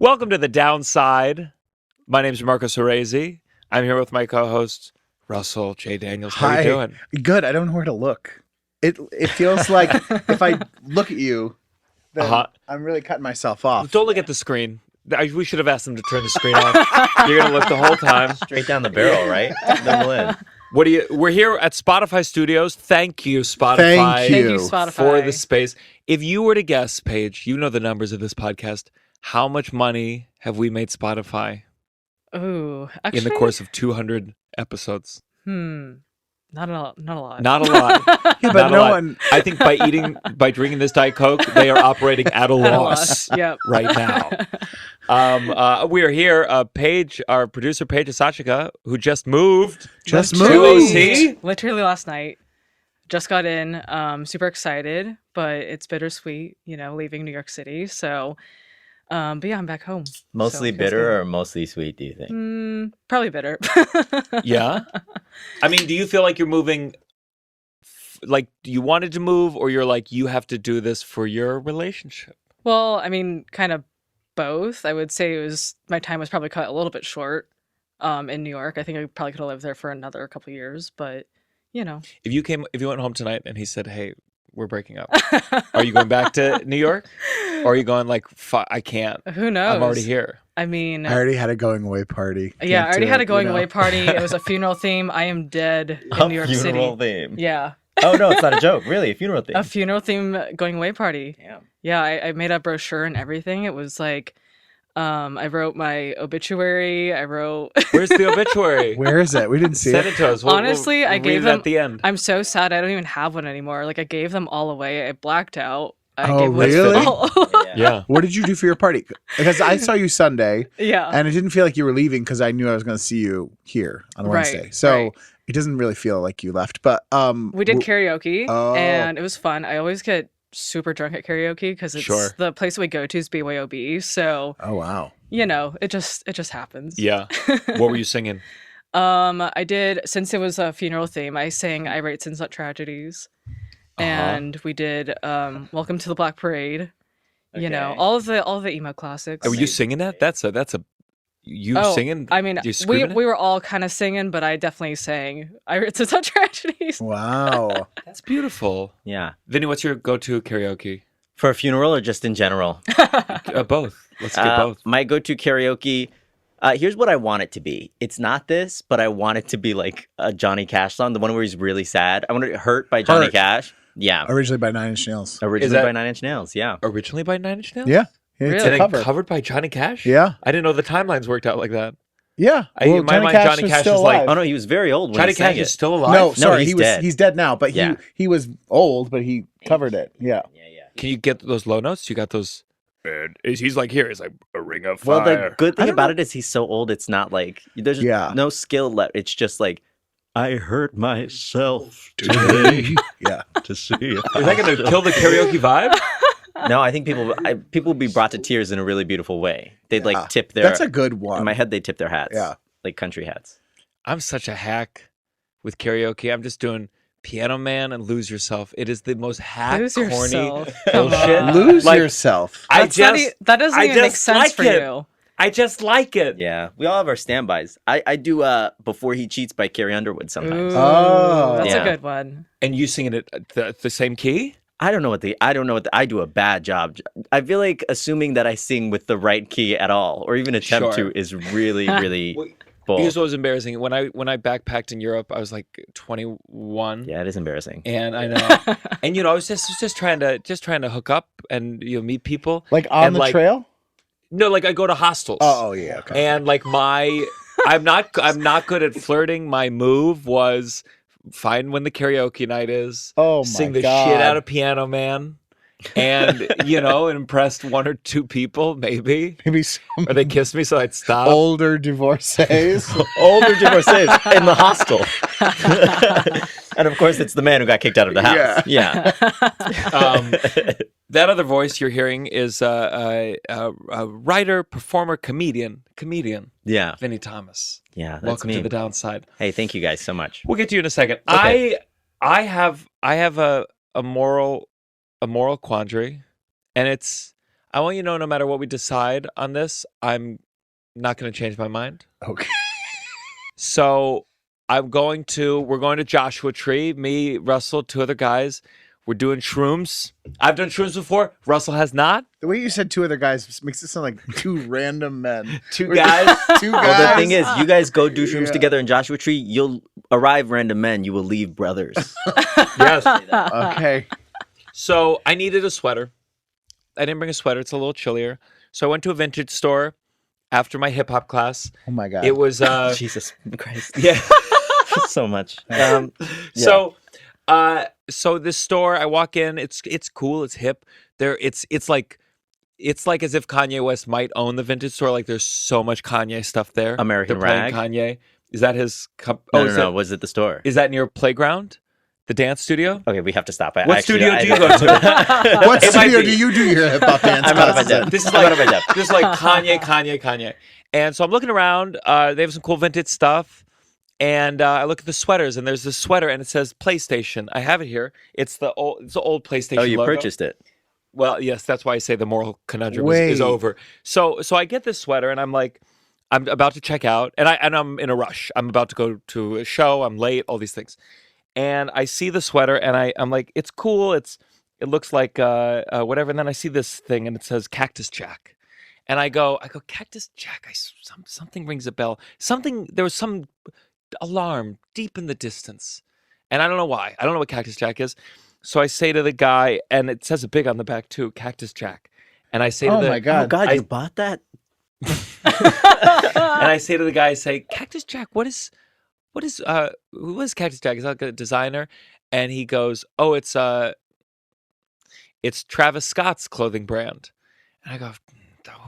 Welcome to The Downside. My name is Gianmarco Soresi. I'm here with my co-host, Russell J. Daniels. How are you doing? Good. I don't know where to look. It feels like if I look at you, then I'm really cutting myself off. Don't look at the screen. We should have asked them to turn the screen off. You're going to look the whole time. Straight down the barrel, right? Double in. We're here at Spotify Studios. Thank you, Spotify. Thank you, Spotify, for the space. If you were to guess, Paige, you know the numbers of this podcast. How much money have we made Spotify? Ooh, actually, in the course of 200 episodes? Not a lot. Not a lot. Yeah, but no one. I think by drinking this Diet Coke, they are operating at a loss. Yep. Right now. We are here. Paige, our producer, Paige Asachika, who just moved. To OC. Literally last night. Just got in. Super excited, but it's bittersweet. Leaving New York City. So. But yeah, I'm back home. Mostly bitter or mostly sweet, do you think? Probably bitter. Yeah? I mean, do you feel like you're moving, like you wanted to move, or you're like, you have to do this for your relationship? Well, I mean, kind of both. I would say my time was probably cut a little bit short in New York. I think I probably could have lived there for another couple of years, but, If you went home tonight and he said, hey, we're breaking up, are you going back to New York? Or are you going like, I can't. Who knows? I'm already here. I mean... I already had a going away party. Yeah, I already had a going away party. It was a funeral theme. I am dead in New York City. A funeral theme. Yeah. Oh, no, it's not a joke. Really, a funeral theme. A funeral theme going away party. Damn. Yeah, I made a brochure and everything. It was like... I wrote my obituary. Where's the obituary? Where is it? We didn't see Send it to us. Honestly, I gave them at the end. I'm so sad. I don't even have one anymore. Like I gave them all away. I blacked out. Really? Yeah. What did you do for your party? Because I saw you Sunday. Yeah. And it didn't feel like you were leaving because I knew I was going to see you here on Wednesday. So it doesn't really feel like you left. But we did karaoke and it was fun. I always get super drunk at karaoke because it's the place we go to is BYOB. So wow. It just happens. Yeah. What were you singing? I did, since it was a funeral theme, I sang I Write Sins Not Tragedies. And we did Welcome to the Black Parade. Okay. All of the emo classics. Were you singing that? That's a singing? I mean, we were all kind of singing, but I definitely sang I Write Sins Not Tragedies. Wow. That's beautiful. Yeah. Vinny, what's your go-to karaoke? For a funeral or just in general? Both. Let's get both. My go-to karaoke, here's what I want it to be. It's not this, but I want it to be like a Johnny Cash song, the one where he's really sad. I want it Hurt by Johnny Cash. Yeah. Originally by Nine Inch Nails. Originally by Nine Inch Nails, yeah. Originally by Nine Inch Nails? Yeah. Really? It's covered by Johnny Cash? Yeah. I didn't know the timelines worked out like that. Yeah. In my mind, Johnny Cash is like... Oh, no, he was very old when Johnny he sang Cash it. is still alive? No, sorry. Dead. He's dead now, but he was old, but he covered it. Yeah. Can you get those low notes? You got those... He's like, here, it's like a ring of fire. Well, the good thing about it is he's so old, it's not like... There's no skill left. It's just like, I hurt myself today. Yeah. To see if Is that going to kill the karaoke vibe? No, I think people will be brought to tears in a really beautiful way. They'd like tip their... That's a good one. In my head, they tip their hats. Yeah. Like country hats. I'm such a hack with karaoke. I'm just doing Piano Man and Lose Yourself. It is the most hack, corny bullshit. Lose yourself. That doesn't even make sense for you. I just like it. Yeah. We all have our standbys. I do Before He Cheats by Carrie Underwood sometimes. Ooh, that's a good one. And you singing it at the same key? I don't know what I do a bad job. I feel like assuming that I sing with the right key at all, or even attempt to, is really, really bull. Here's what was embarrassing. When I backpacked in Europe, I was like 21. Yeah, it is embarrassing. And I know. And I was just trying to hook up and meet people. Like on the trail? No, like I go to hostels. Oh yeah. Okay. And like I'm not good at flirting. My move was find when the karaoke night is. Oh my sing the God. shit out of Piano Man, and impressed one or two people maybe. Maybe some Or they kissed me so I'd stop. older divorcees. Older divorcees in the hostel. And of course, it's the man who got kicked out of the house. Yeah. That other voice you're hearing is a writer, performer, comedian. Yeah. Vinny Thomas. Yeah. That's Welcome me. to The Downside. Hey, thank you guys so much. We'll get to you in a second. Okay. I have a moral quandary, and it's I want you to know, no matter what we decide on this, I'm not going to change my mind. Okay. So we're going to Joshua Tree, me, Russell, 2 other guys. We're doing shrooms. I've done shrooms before. Russell has not. The way you said 2 other guys makes it sound like 2 random men. 2 guys. 2 guys. Well, the thing is, you guys go do shrooms together in Joshua Tree. You'll arrive random men. You will leave brothers. Yes. Okay. So I needed a sweater. I didn't bring a sweater. It's a little chillier. So I went to a vintage store after my hip hop class. Oh my God. It was Jesus Christ. yeah. So much. So this store, I walk in. It's cool. It's hip. It's like as if Kanye West might own the vintage store. Like there's so much Kanye stuff there. American They're playing Rag? Kanye. Is that his? No. Was it the store? Is that near playground? The dance studio? Okay, we have to stop. What studio do you go to? What studio do you do your hip hop dance? I'm out of my depth. This is I'm like out of my depth. This is like Kanye. And so I'm looking around. They have some cool vintage stuff. And I look at the sweaters, and there's this sweater, and it says PlayStation. I have it here. It's the old PlayStation Oh, you logo. purchased it. Well, yes, that's why I say the moral conundrum is Wait. over. So I get this sweater, and I'm like, I'm about to check out, and I'm in a rush. I'm about to go to a show. I'm late. All these things, and I see the sweater, and I'm like, it's cool. It looks like whatever. And then I see this thing, and it says Cactus Jack, and I go Cactus Jack. Something rings a bell. There was some alarm deep in the distance, and I don't know why. I don't know what Cactus Jack is. So I say to the guy, and it says it big on the back too, Cactus Jack. And I say to my God. Oh, God, you bought that? and I say to the guy, I say, Cactus Jack, who is Cactus Jack? Is that like a designer? And he goes, oh, it's Travis Scott's clothing brand. And I go,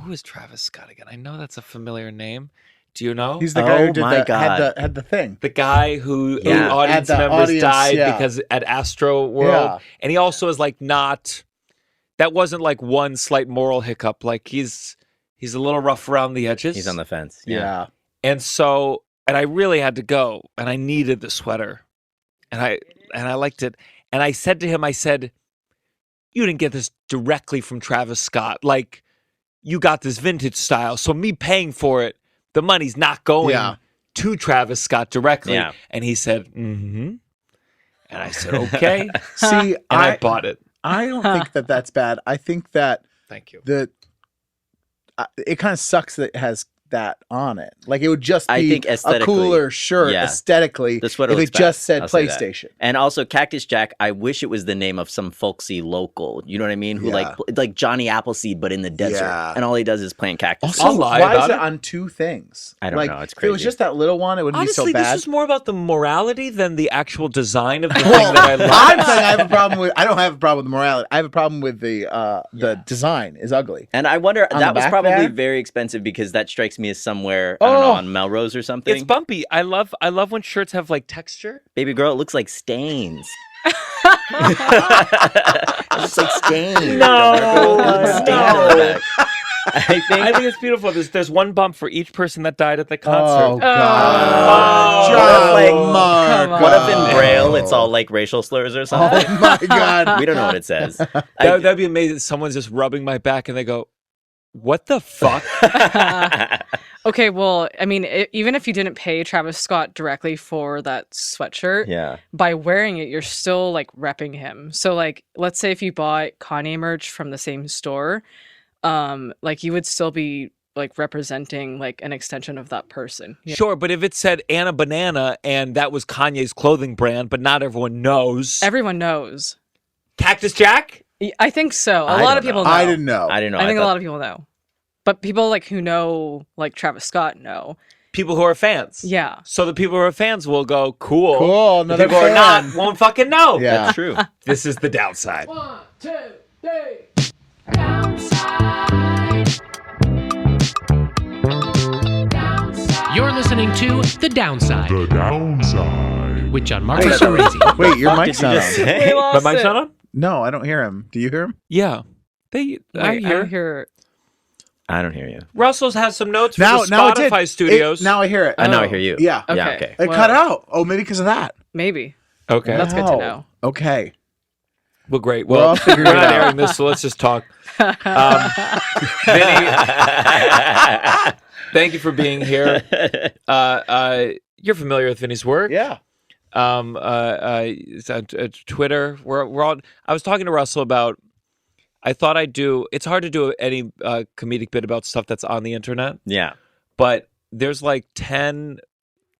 who is Travis Scott again? I know that's a familiar name. Do you know? He's the guy who Oh did my had God. the thing. the guy who Yeah. audience At the members audience, died yeah. because at Astro World. Yeah. And he also is like that wasn't like one slight moral hiccup. Like he's a little rough around the edges. He's on the fence. Yeah. And I really had to go, and I needed the sweater, and I liked it. And I said to him, I said, you didn't get this directly from Travis Scott. Like, you got this vintage style. So me paying for it, the money's not going to Travis Scott directly. Yeah. And he said, mm-hmm. And I said, okay. See, And I bought it. I don't think that that's bad. I think that Thank you. it kind of sucks that it has that on it. Like it would just I be think a aesthetically, cooler shirt yeah. aesthetically The sweater if looks it just bad. said I'll say that. PlayStation. And also Cactus Jack, I wish it was the name of some folksy local. You know what I mean? Who Yeah. like Johnny Appleseed, but in the desert. Yeah. And all he does is playing cactus. Also, I'll lie why about is it it. on 2 things? I don't like, know. It's If it was crazy. just that little one, it wouldn't Honestly, be so bad. this is more about the morality than the actual design of the thing Well, that I love. I'm saying I have a problem with. I don't have a problem with the morality. I have a problem with the design is ugly. And I wonder, On that the was back probably there? very expensive because that strikes me as somewhere, I don't know, Oh. on Melrose or something. It's bumpy. I love when shirts have like texture. Baby girl, it looks like stains. It looks like stains. No, Stains on the back. I think it's beautiful. There's one bump for each person that died at the concert. Oh God, Oh. John Like, Marco. what if in Braille it's all like racial slurs or something? Oh my God. We don't know what it says. That'd be amazing. Someone's just rubbing my back and they go, "What the fuck?" Okay, well, I mean, even if you didn't pay Travis Scott directly for that sweatshirt, Yeah. by wearing it, you're still like repping him. So, like, let's say if you bought Kanye merch from the same store, like you would still be like representing like an extension of that person. Yeah. Sure, but if it said Anna Banana and that was Kanye's clothing brand, but not everyone knows. Everyone knows. Cactus Jack? I think so. A I lot don't of people know. know. I didn't know. I don't know. I think a thought- lot of people know. But people like who know like Travis Scott know. People who are fans. Yeah. So the people who are fans will go, cool. Cool, The another people who are fan. not won't fucking know. Yeah. That's true. This is the downside. 1, 2, 3. Downside. Downside. You're listening to The Downside The downside. with Gianmarco Wait. Soresi. Wait, your Fuck mic's did you not just on. say? My mic's not on? No, I don't hear him. Do you hear him? Yeah. I Wait, I hear. don't hear. I don't hear you. Russell's has some notes for Now, the now it did. Spotify studios. Now I hear it. I know Oh. I hear you. Yeah. Yeah, Okay. okay. It Well, cut out. Oh, maybe because of that. Maybe. Okay. That's good to Wow. know. Okay. Well, great. We're Well, all figuring we're it not out. airing this, so let's just talk. Vinny, thank you for being here. You're familiar with Vinny's work. Yeah. It's on Twitter. We're all. I was talking to Russell about. I thought I'd do. It's hard to do any comedic bit about stuff that's on the internet. Yeah. But there's like 10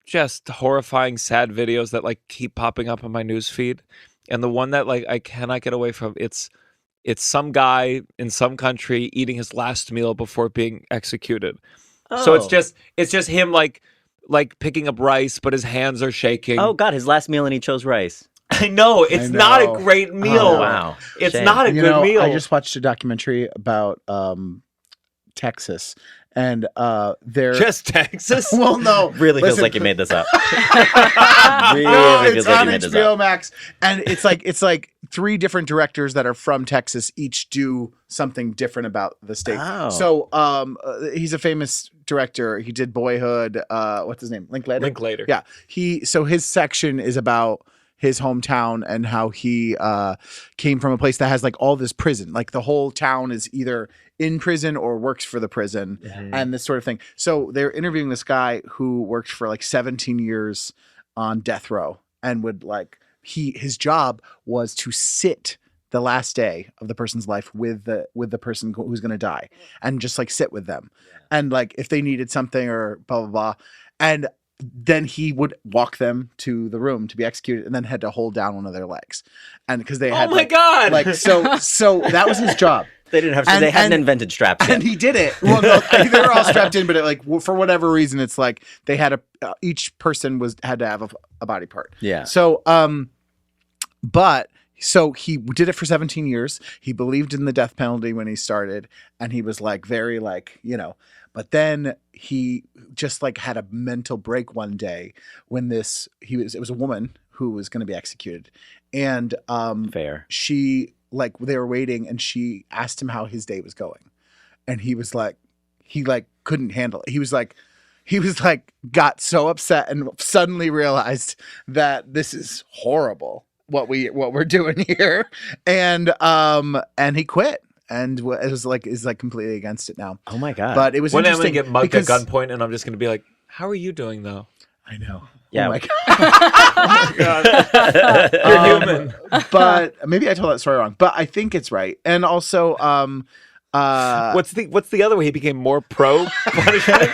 just horrifying, sad videos that like keep popping up on my news feed, and the one that like I cannot get away from. It's some guy in some country eating his last meal before being executed. So it's just him like picking up rice, but his hands are shaking. Oh God, his last meal and he chose rice. I know it's not a great meal. Oh, wow, it's shame. not a good meal. I just watched a documentary about Texas, and they're just Texas. Well, no, Really feels listen. like you made this up. Really No, feels it's like on you made this HBO up. Max, and it's like 3 different directors that are from Texas, each do something different about the state. Oh. So, he's a famous director. He did Boyhood. What's his name? Linklater. Yeah. So his section is about his hometown and how he came from a place that has like all this prison. Like the whole town is either in prison or works for the prison and this sort of thing. So they're interviewing this guy who worked for like 17 years on death row and would like his job was to sit the last day of the person's life with the person who's going to die and just like sit with them. And like if they needed something or blah, blah, blah. And then he would walk them to the room to be executed and then had to hold down one of their legs. And because they had God. like, so that was his job. They didn't have. They hadn't invented straps yet. And he did it. Well, no, they were all strapped in, but it, like for whatever reason, it's like they had each person had to have a body part. Yeah. So, so he did it for 17 years. He believed in the death penalty when he started, and he was like very like, but then he just like had a mental break one day when it was a woman who was going to be executed. And Fair. she like they were waiting and she asked him how his day was going. And he was like, he like couldn't handle it. He was like got so upset and suddenly realized that this is horrible what we're doing here. And he quit. And it was like is like completely against it now. Oh my God. But it was When I'm interesting gonna get mugged because at gunpoint, and I'm just gonna be like, "How are you doing, though?" I know. Yeah. Oh my God. You're human. But maybe I told that story wrong. But I think it's right. And also, What's the other way? He became more pro punishment.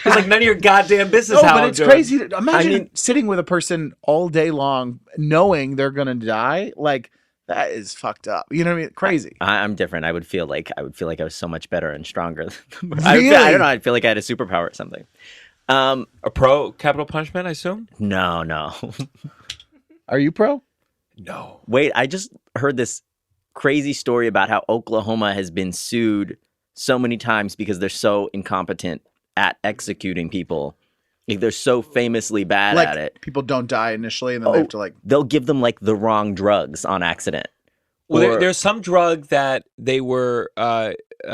He's like, none of your goddamn business. no, how but I'm it's doing. crazy. Imagine I mean- sitting with a person all day long, knowing they're gonna die. Like that is fucked up. You know what I mean? Crazy. I'm different. I would feel like I was so much better and stronger. Really? I don't know. I'd feel like I had a superpower or something. A pro capital punishment, I assume. No. Are you pro? No. Wait, I just heard this crazy story about how Oklahoma has been sued so many times because they're so incompetent at executing people. Like they're so famously bad Like at it. people don't die initially, and then they have to like. They'll give them like the wrong drugs on accident. Well, Or- there's some drug that they were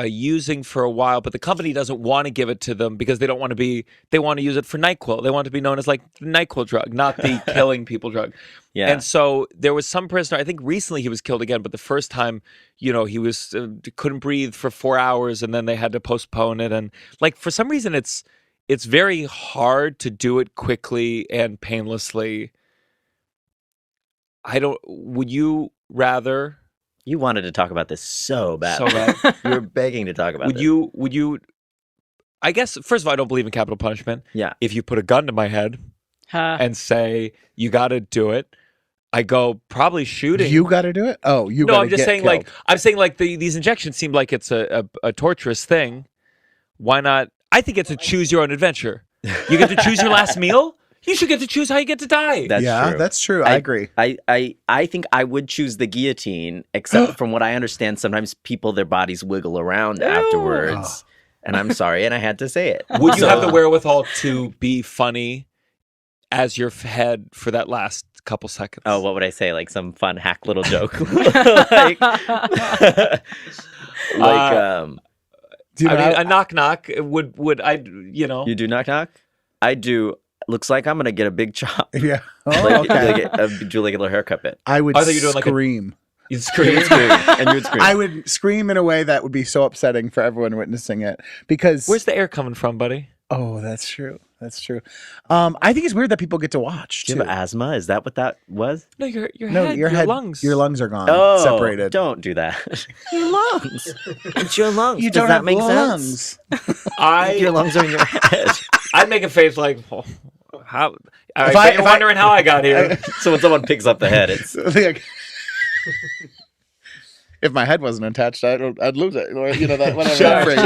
using for a while, but the company doesn't want to give it to them because they don't want to be. They want to use it for NyQuil. They want to be known as like the NyQuil drug, not the killing people drug. Yeah. And so there was some prisoner. I think recently he was killed again, but the first time, he was couldn't breathe for 4 hours, and then they had to postpone it. And like for some reason, it's very hard to do it quickly and painlessly. Would you rather? You wanted to talk about this so bad. So bad. You were begging to talk about Would this. you? I guess first of all, I don't believe in capital punishment. Yeah. If you put a gun to my head and say you got to do it, I go probably shooting. You got to do it. Oh, you. No, gotta I'm just get saying. killed. I'm saying these injections seem like it's a torturous thing. Why not? I think it's a choose your own adventure. You get to choose your last meal. You should get to choose how you get to die. That's yeah, true. that's true. I agree. I think I would choose the guillotine, except from what I understand, sometimes their bodies wiggle around afterwards. And I'm sorry, and I had to say it. Would you have the wherewithal to be funny as your head for that last couple seconds? Oh, what would I say? Like some fun hack little joke? like, Do you I know mean, how- a knock knock would I? you do knock knock? I do. Looks like I'm gonna get a big chop. yeah. Oh, Like, okay. do like a little haircut bit. I would I thought you were doing like a- scream. You'd scream. And you would scream. I would scream in a way that would be so upsetting for everyone witnessing it because. Where's the air coming from, buddy? Oh, that's true. That's true. I think it's weird that people get to watch Do too. you have asthma? Is that what that was? No, your No, head, your head, lungs. your lungs are gone, Oh, separated. don't do that. Your lungs. It's your lungs. You Does don't that have make lungs. sense? Your lungs are in your head. I'd make a face like, oh, how? I- You're wondering how I got here. So when someone picks up the head, it's Like, if my head wasn't attached, I'd lose it. Or, you know that whatever that phrase.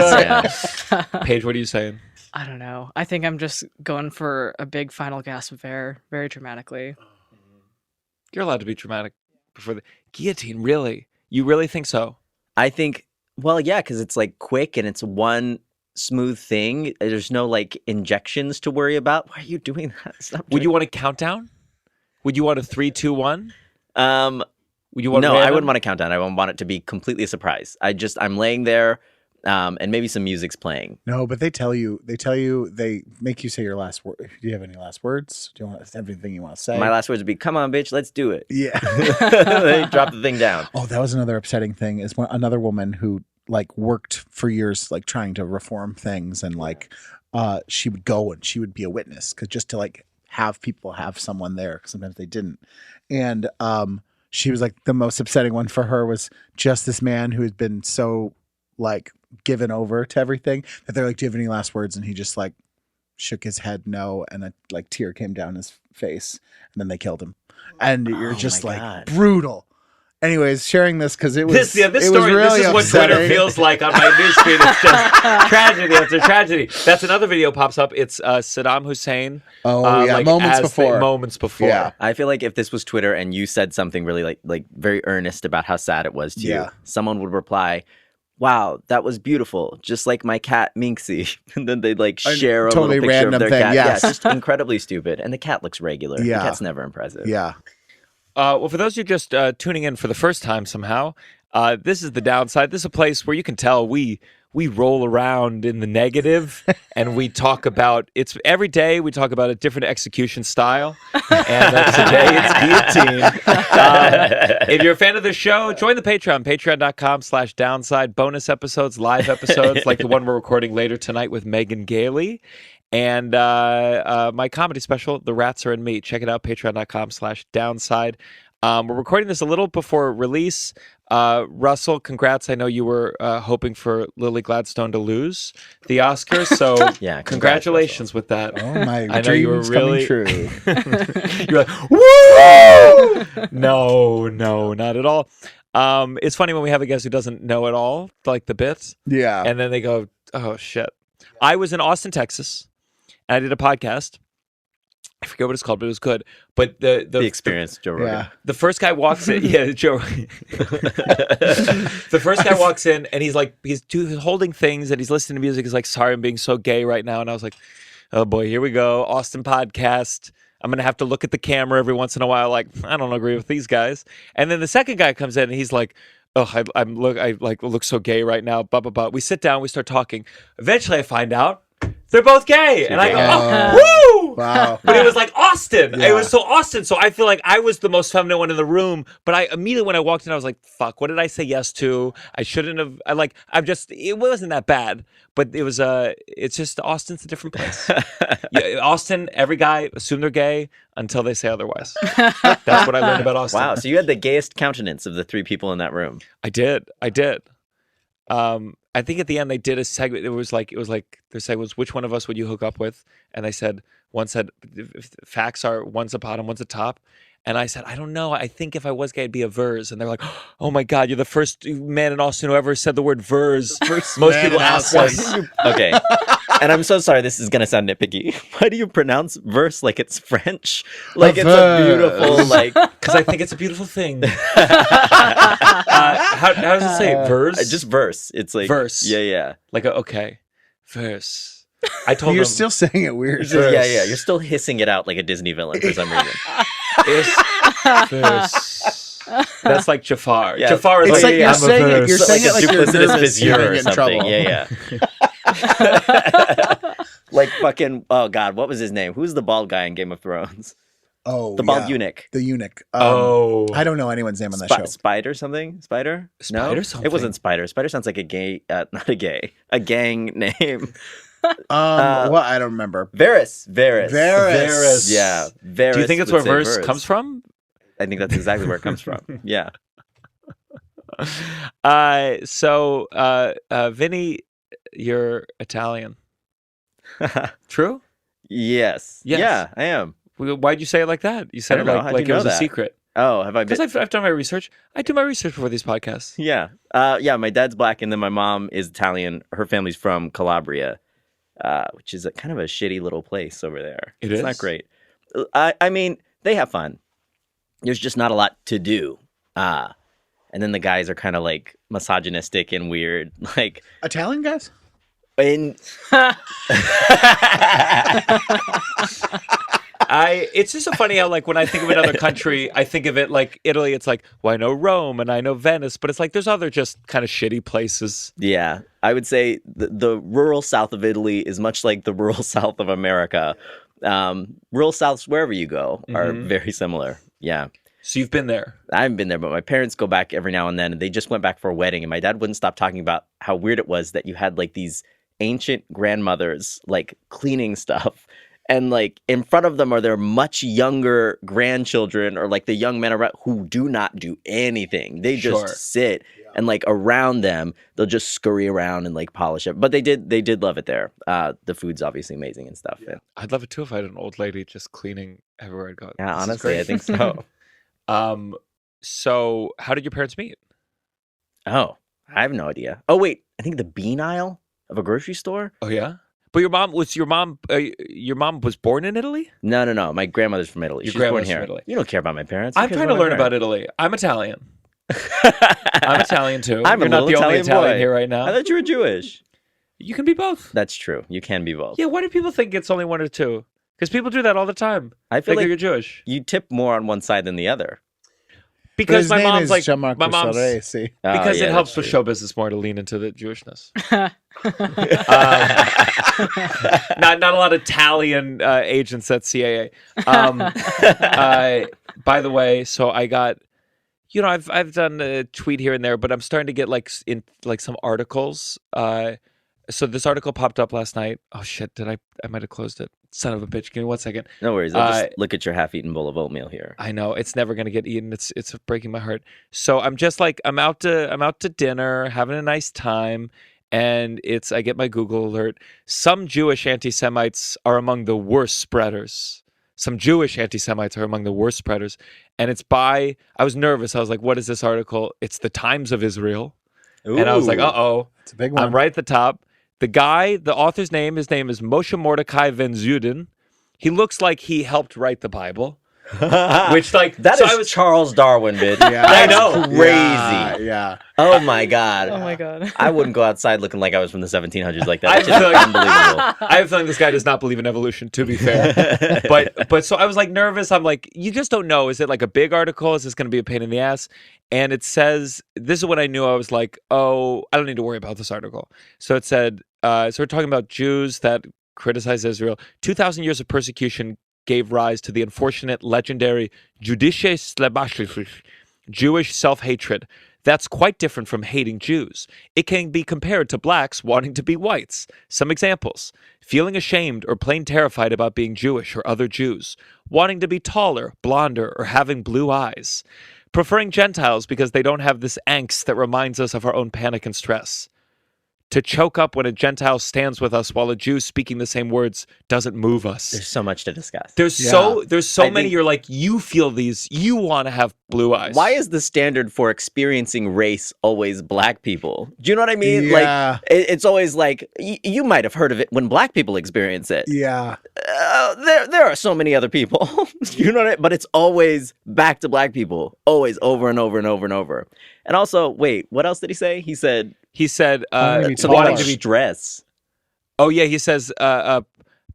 yeah. Paige, what are you saying? I don't know. I think I'm just going for a big final gasp of air, very dramatically. You're allowed to be dramatic before the guillotine. Really? You really think so? I think, well, yeah, because it's like quick and it's one smooth thing. There's no like injections to worry about. Why are you doing that? Stop Would doing- you want a countdown? Would you want a 3, 2, 1? Would you want No, I random? wouldn't want to count down. I would want it to be completely a surprise. I'm laying there, and maybe some music's playing. No, but they make you say your last word. Do you have any last words? Do you want everything you want to say? My last words would be, "Come on, bitch, let's do it." Yeah. They drop the thing down. Oh, that was another upsetting thing. Is another woman who like worked for years, like trying to reform things, and like she would go and she would be a witness because just to like have people have someone there. 'Cause sometimes they didn't, and she was like the most upsetting one for her was just this man who had been so like given over to everything that they're like, "Do you have any last words?" And he just like shook his head no, and a like tear came down his face, and then they killed him. And you're just my like God. brutal. Anyways, sharing this because it was This it was story. really This is what upsetting. Twitter feels like on my newsfeed. It's just tragedy after tragedy. That's another video pops up. It's Saddam Hussein. Oh yeah, like, moments as before. moments before. Yeah. I feel like if this was Twitter and you said something really like very earnest about how sad it was to you, Yeah. someone would reply, "Wow, that was beautiful, just like my cat Minxie," and then they'd like A share a totally little picture random of their thing, cat. yes. Yeah, just incredibly stupid, and the cat looks regular. Yeah. The cat's never impressive. Yeah. Well, for those of you just tuning in for the first time somehow, this is The Downside. This is a place where you can tell we roll around in the negative and we talk about, it's every day we talk about a different execution style. And today it's guillotine. If you're a fan of the show, join the Patreon, patreon.com/downside. Bonus episodes, live episodes like the one we're recording later tonight with Megan Gailey. And my comedy special, The Rats Are in Me. Check it out, patreon.com/downside. We're recording this a little before release. Russell, congrats. I know you were hoping for Lily Gladstone to lose the Oscars. So Yeah, congratulations with that. Oh my I know you were dreams really coming true. You're like, woo! No, not at all. It's funny when we have a guest who doesn't know at all, like the bits, Yeah. and then they go, oh shit. I was in Austin, Texas, and I did a podcast. I forget what it's called, but it was good. But The experience, Joe Rogan. Yeah. the first guy walks in. Yeah, Joe. The first guy walks in, and he's like, he's holding things, and he's listening to music. He's like, sorry, I'm being so gay right now. And I was like, oh boy, here we go. Austin podcast. I'm gonna have to look at the camera every once in a while. Like, I don't agree with these guys. And then the second guy comes in, and he's like, oh, I look so gay right now. Blah blah blah. We sit down, we start talking. Eventually, I find out they're both gay, and I go, oh, woo! Wow. But it was like Austin. Yeah. It was so Austin. So I feel like I was the most feminine one in the room. But I immediately, when I walked in, I was like, fuck, what did I say yes to? I shouldn't have. It wasn't that bad. But it was, it's just Austin's a different place. Yeah, Austin, every guy assume they're gay until they say otherwise. That's what I learned about Austin. Wow. So you had the gayest countenance of the three people in that room. I did. I think at the end they did a segment. It was like their segment was, which one of us would you hook up with? And they said, one said facts are one's a bottom, one's a top. And I said, I don't know. I think if I was gay, I'd be a verse. And they're like, oh my God, you're the first man in Austin who ever said the word verse. Most man people in ask Austin. us. Okay. And I'm so sorry, this is going to sound nitpicky. Why do you pronounce verse like it's French? Like it's a verse. beautiful, like... Because I think it's a beautiful thing. How does it say? Verse? Just verse. It's like... Verse. Yeah. Like, okay. Verse. I told You're them. still saying it weird. Yeah. You're still hissing it out like a Disney villain for some reason. Verse. That's like Jafar. Yeah. Jafar is It's like you're I'm a saying it. verse. You're saying it a like you're duplicitous nervous, vizier getting or in something. trouble. Yeah. Like fucking... Oh, God. What was his name? Who's the bald guy in Game of Thrones? Oh, The bald yeah. eunuch. The eunuch. Oh. I don't know anyone's name on that show. Spider something? Spider? Spider No? something. It wasn't Spider. Spider sounds like a gay, not a gay, a gang name. Well, I don't remember. Varys. Varys. Yeah. Varys. Do you think it's would where say verse Varys. comes from? I think that's exactly where it comes from. Yeah. Vinny, you're Italian. True? Yes. Yes. Yeah, I am. Why'd you say it like that? You said I it don't know. How'd like you it was know a that? secret. Oh, have I been? Because I've done my research. I do my research before these podcasts. Yeah. Yeah, my dad's black and then my mom is Italian. Her family's from Calabria, which is kind of a shitty little place over there. It's not great. I mean, they have fun. There's just not a lot to do. And then the guys are kind of like misogynistic and weird. Like Italian guys? It's just so funny how, like, when I think of another country, I think of it like Italy. It's like, well, I know Rome and I know Venice, but it's like there's other just kind of shitty places. Yeah, I would say the rural south of Italy is much like the rural south of America. Rural souths, wherever you go, are very similar. Yeah. So you've been there. I haven't been there, but my parents go back every now and then, and they just went back for a wedding, and my dad wouldn't stop talking about how weird it was that you had like these ancient grandmothers like cleaning stuff. And like in front of them are their much younger grandchildren or like the young men around who do not do anything. They just sit and like around them, they'll just scurry around and like polish it. But they did love it there. The food's obviously amazing and stuff. Yeah. I'd love it too if I had an old lady just cleaning everywhere I'd go. Yeah, honestly, I think so. So how did your parents meet? Oh, I have no idea. Oh, wait, I think the bean aisle of a grocery store. Oh, yeah? But your mom was born in Italy? No. My grandmother's from Italy. Your She's born grandmother's here. from Italy. You don't care about my parents. I'm trying to learn about Italy. I'm Italian. I'm Italian too. I'm You're a not the little only Italian boy. here right now. I thought you were Jewish. You can be both. That's true. You can be both. Yeah, why do people think it's only one or two? Because people do that all the time. I feel Think like you're Jewish. you tip more on one side than the other. Because his my name mom's is like Gianmarco my mom's Soresi. because Oh, yeah, it helps that's with true. show business more to lean into the Jewishness. Not a lot of Italian agents at CAA. By the way, so I got, I've done a tweet here and there, but I'm starting to get like in like some articles. So this article popped up last night. Oh shit! I might have closed it. Son of a bitch! Give me 1 second. No worries. I'll just look at your half-eaten bowl of oatmeal here. I know it's never gonna get eaten. It's breaking my heart. So I'm just like I'm out to dinner, having a nice time, and I get my Google alert. Some Jewish anti-Semites are among the worst spreaders. Some Jewish anti-Semites are among the worst spreaders, and I was nervous. I was like, "What is this article?" It's the Times of Israel, and I was like, "Uh-oh, It's a big one. I'm right at the top." The author's name, his name is Moshe Mordecai Ben Zuden. He looks like he helped write the Bible. Which like That is Charles Darwin, bitch. Yeah. I know. Yeah, Crazy. yeah. Oh my god. Oh my god. I wouldn't go outside looking like I was from the 1700s like that. I It's just feel like- unbelievable. I have a feeling this guy does not believe in evolution, to be fair. But so I was like nervous. I'm like, you just don't know. Is it like a big article? Is this going to be a pain in the ass? And it says, this is what I knew. I was like, oh, I don't need to worry about this article. So it said, so we're talking about Jews that criticize Israel. 2,000 years of persecution gave rise to the unfortunate, legendary Jewish self-hatred. That's quite different from hating Jews. It can be compared to blacks wanting to be whites. Some examples: feeling ashamed or plain terrified about being Jewish or other Jews, wanting to be taller, blonder, or having blue eyes, preferring Gentiles because they don't have this angst that reminds us of our own panic and stress, to choke up when a Gentile stands with us while a Jew speaking the same words doesn't move us. There's so much to discuss. There's so I many. think- You're like, you feel these. You want to have blue eyes. Why is the standard for experiencing race always black people? Do you know what I mean? Yeah. Like, it's always like, you might have heard of it when black people experience it. Yeah. There are so many other people. You know what I mean? But it's always back to black people. Always over and over and over and over. And also, wait, what else did he say? He said Wanting to be something about taller. stress. Oh yeah, he says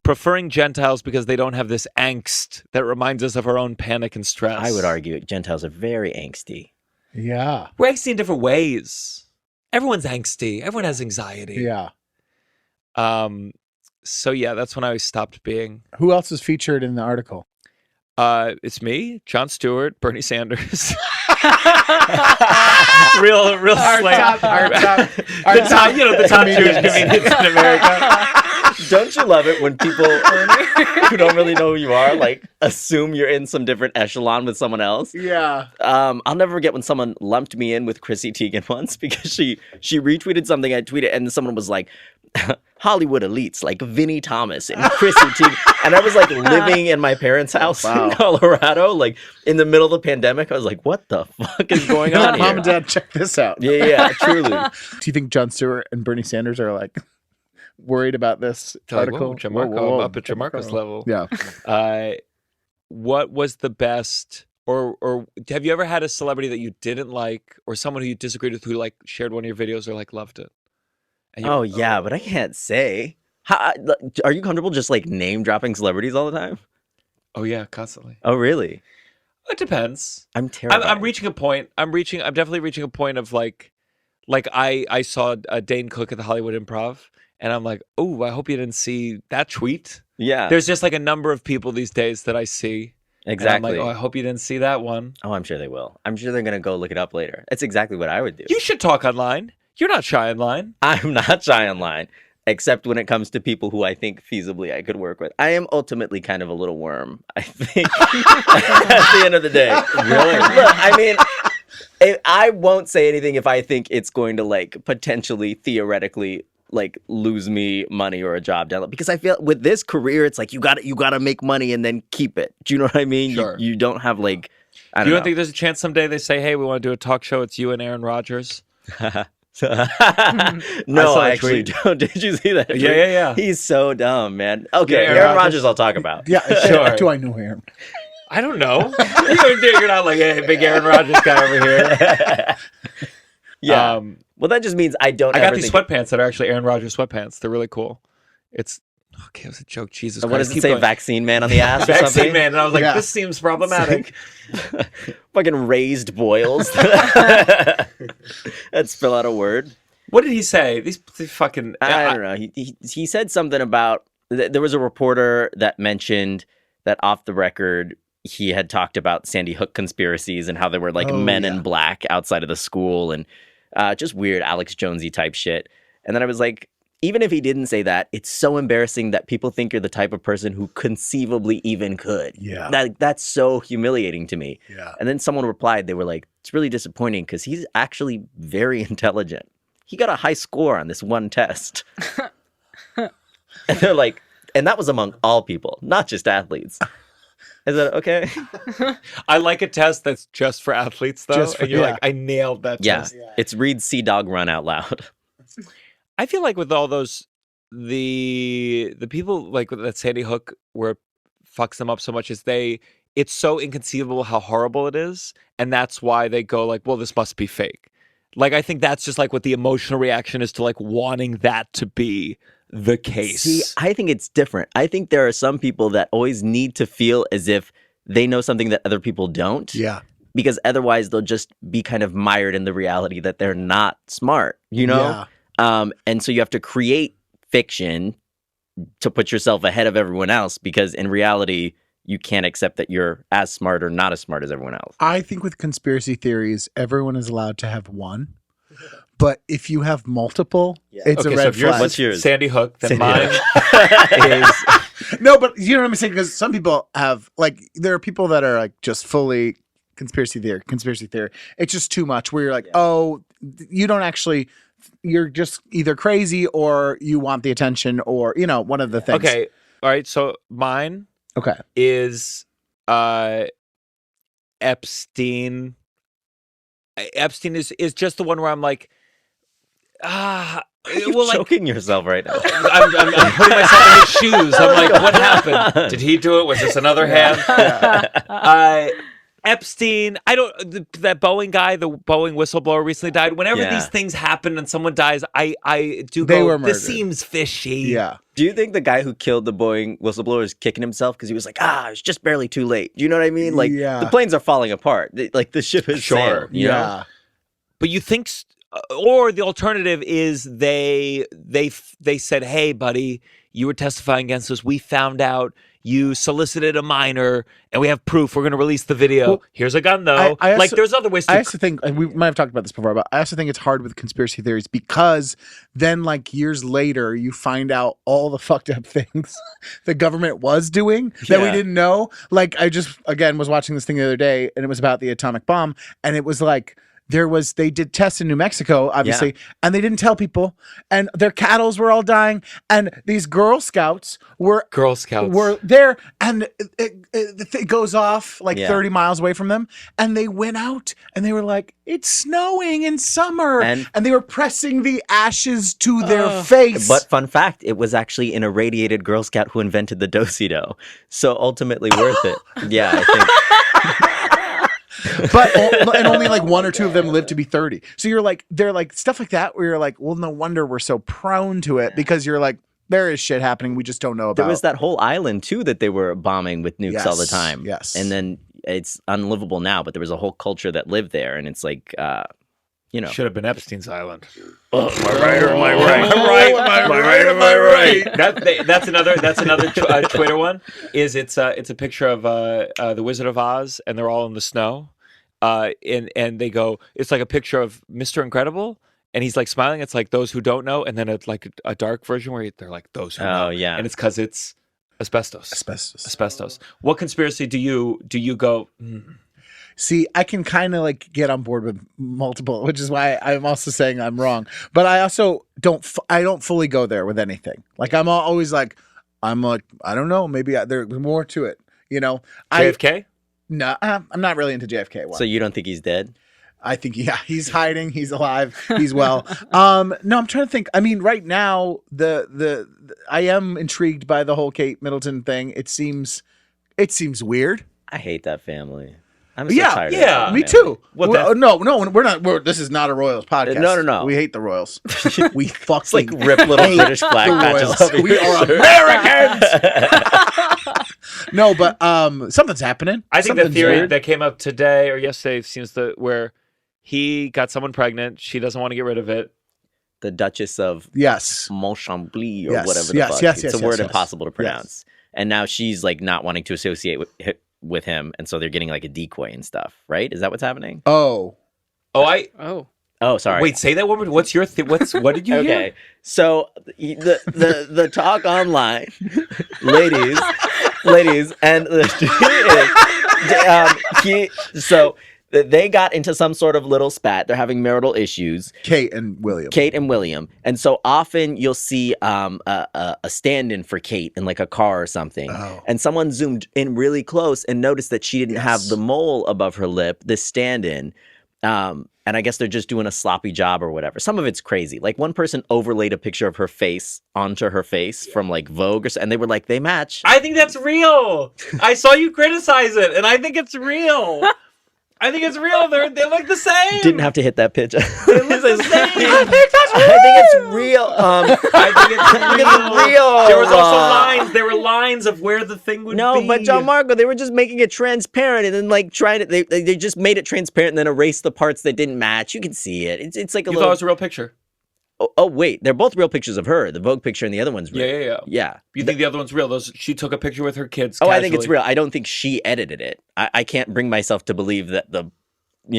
preferring Gentiles because they don't have this angst that reminds us of our own panic and stress. I would argue Gentiles are very angsty. Yeah. we're angsty in different ways. Everyone's angsty. Everyone has anxiety. Yeah. So yeah, that's when I stopped being. Who else was featured in the article? It's me, Jon Stewart, Bernie Sanders. real slam. The top Jewish comedians in America. Don't you love it when people who don't really know who you are, like, assume you're in some different echelon with someone else? Yeah. I'll never forget when someone lumped me in with Chrissy Teigen once because she retweeted something I tweeted, and someone was like, Hollywood elites like Vinny Thomas and Chrissy Teigen. And I was like living in my parents' house in Colorado, like in the middle of the pandemic. I was like, what the fuck is going on here? Mom and Dad, check this out. Yeah, truly. Do you think Jon Stewart and Bernie Sanders are like worried about this article? Like, Gianmarco, I'm up at Gianmarco's level. Yeah. What was the best, or have you ever had a celebrity that you didn't like, or someone who you disagreed with who like shared one of your videos or like loved it? Yeah, but I can't say. Are you comfortable just like name dropping celebrities all the time? Oh yeah, constantly. Oh really? It depends. I'm terrified. I'm reaching a point. I'm definitely reaching a point of like I saw Dane Cook at the Hollywood Improv, and I'm like, oh, I hope you didn't see that tweet. Yeah. There's just like a number of people these days that I see. Exactly. And I'm like, oh, I hope you didn't see that one. Oh, I'm sure they will. I'm sure they're gonna go look it up later. It's exactly what I would do. You should talk online. You're not shy online. I'm not shy online, except when it comes to people who I think feasibly I could work with. I am ultimately kind of a little worm, I think, at the end of the day. Really? Look, I mean, I won't say anything if I think it's going to, like, potentially, theoretically, like, lose me money or a job down. Because I feel with this career, it's like you gotta make money and then keep it. Do you know what I mean? Sure. You don't have, like, I don't You know. don't think there's a chance someday they say, hey, we want to do a talk show. It's you and Aaron Rodgers. No, I I actually don't. Did you see that? Yeah. He's so dumb, man. Okay, Yeah, Aaron Rodgers I'll talk about. Yeah, Sure. Do I know him? I don't know. You're not like, hey, big Aaron Rodgers guy over here. Yeah. Well, that just means I don't. I got ever these think... sweatpants that are actually Aaron Rodgers sweatpants. They're really cool. It's okay. It was a joke. Jesus Christ. What does it Keep say? going. Vaccine man on the ass or Vaccine something? man, and I was like, Yeah. this seems problematic. Fucking raised boils that spell out a word. What did he say? These fucking. I don't know. He said something about there was a reporter that mentioned that off the record he had talked about Sandy Hook conspiracies and how there were like men in black outside of the school and just weird Alex Jonesy type shit. And then I was like, even if he didn't say that, it's so embarrassing that people think you're the type of person who conceivably even could. Yeah. That's so humiliating to me. Yeah. And then someone replied, they were like, it's really disappointing because he's actually very intelligent. He got a high score on this one test. And they're like, and that was among all people, not just athletes. Is that okay? I like a test that's just for athletes, though. Just for- and you're yeah. like, I nailed that Yeah. test. It's read Sea Dog Run out loud. I feel like with all those, the people like that Sandy Hook where it fucks them up so much is it's so inconceivable how horrible it is, and that's why they go like, well, this must be fake. Like, I think that's just like what the emotional reaction is to like wanting that to be the case. See, I think it's different. I think there are some people that always need to feel as if they know something that other people don't. Yeah. Because otherwise they'll just be kind of mired in the reality that they're not smart, you know? Yeah. And so you have to create fiction to put yourself ahead of everyone else because in reality, you can't accept that you're as smart or not as smart as everyone else. I think with conspiracy theories, everyone is allowed to have one. But if you have multiple, it's Okay, a so red if yours flag. What's yours? Sandy Hook, then Sandy mine is No, but you know what I'm saying? Because some people have, like, there are people that are like just fully conspiracy theory. It's just too much where you're like, oh, you don't actually, you're just either crazy or you want the attention or, you know, one of the things. okay. All right, so mine Okay. is Epstein. Epstein is just the one where I'm like, You're choking yourself right now. I'm putting myself in his shoes. I'm like, what happened? Did he do it? Was this another hand? Epstein, that Boeing guy, the Boeing whistleblower recently died. Whenever Yeah. these things happen and someone dies, I do They go, were this murdered. seems fishy. Yeah. Do you think the guy who killed the Boeing whistleblower is kicking himself because he was like, it's just barely too late? Do you know what I mean? Like, Yeah. the planes are falling apart. Like, the ship is Sure. sailed, you know? Yeah. But you think or the alternative is they said, "Hey, buddy, you were testifying against us. We found out you solicited a minor, and we have proof. We're going to release the video. Well, Here's a gun, though." I also, there's other ways to. I also think, and we might have talked about this before, but I also think it's hard with conspiracy theories because then, like years later, you find out all the fucked up things the government was doing that we didn't know. Like I just again was watching this thing the other day, and it was about the atomic bomb, and it was like. They did tests in New Mexico, obviously, and they didn't tell people, and their cattles were all dying, and these Girl Scouts were there, and it goes off like 30 miles away from them, and they went out, and they were like, it's snowing in summer, and they were pressing the ashes to their face. But fun fact, it was actually an irradiated Girl Scout who invented the do-si-do, so ultimately worth it. Yeah, I think. And only like one or two of them live to be 30. So they're like stuff like that where you're like, well, no wonder we're so prone to it because you're like, there is shit happening we just don't know about. There was that whole island too that they were bombing with nukes all the time. Yes. And then it's unlivable now, but there was a whole culture that lived there, and it's like, should have been Epstein's Island. Oh, am I right or am I right? Am I right? That's another Twitter one. It's a picture of the Wizard of Oz, and they're all in the snow. And they go, it's like a picture of Mr. Incredible, and he's like smiling. It's like those who don't know, and then it's like a dark version where they're like those who know. Oh yeah, and it's because it's asbestos. What conspiracy do you go? See, I can kind of like get on board with multiple, which is why I'm also saying I'm wrong. But I also don't fully go there with anything. Like I'm always like, I don't know, maybe there's more to it. You know, JFK. No, I'm not really into JFK. So you don't think he's dead? I think he's hiding. He's alive. He's well. No, I'm trying to think. I mean, right now I am intrigued by the whole Kate Middleton thing. It seems weird. I hate that family. I'm so tired of that me too. No, we're not. This is not a Royals podcast. No. We hate the Royals. We fucking like rip little British flag patches. We are Americans. No, but something's happening. I think the theory that came up today or yesterday seems where he got someone pregnant. She doesn't want to get rid of it. The Duchess of Montchambly or whatever the fuck. It's a word impossible to pronounce. And now she's like not wanting to associate with him, and so they're getting like a decoy and stuff, right? Is that what's happening? Oh, sorry. Wait, say that one more. What's your what did you hear? Okay, so the talk online, ladies, and so they got into some sort of little spat. They're having marital issues. Kate and William. And so often you'll see a stand-in for Kate in like a car or something. Oh. And someone zoomed in really close and noticed that she didn't have the mole above her lip, this stand-in. And I guess they're just doing a sloppy job or whatever. Some of it's crazy. Like one person overlaid a picture of her face onto her face from like Vogue and they were like, they match. I think that's real. I saw you criticize it, and I think it's real. I think it's real. They look the same. Didn't have to hit that pitch. They look the same. I think it's real. I think it's real. There was also lines. There were lines of where the thing would be. No, but Gianmarco, they were just making it transparent and then like trying to. They just made it transparent and then erased the parts that didn't match. You can see it. It's like a you little. thought it was a real picture. Oh wait, they're both real pictures of her. The Vogue picture and the other one's real. Yeah. You think the other one's real? She took a picture with her kids. Oh, casually. I think it's real. I don't think she edited it. I can't bring myself to believe that the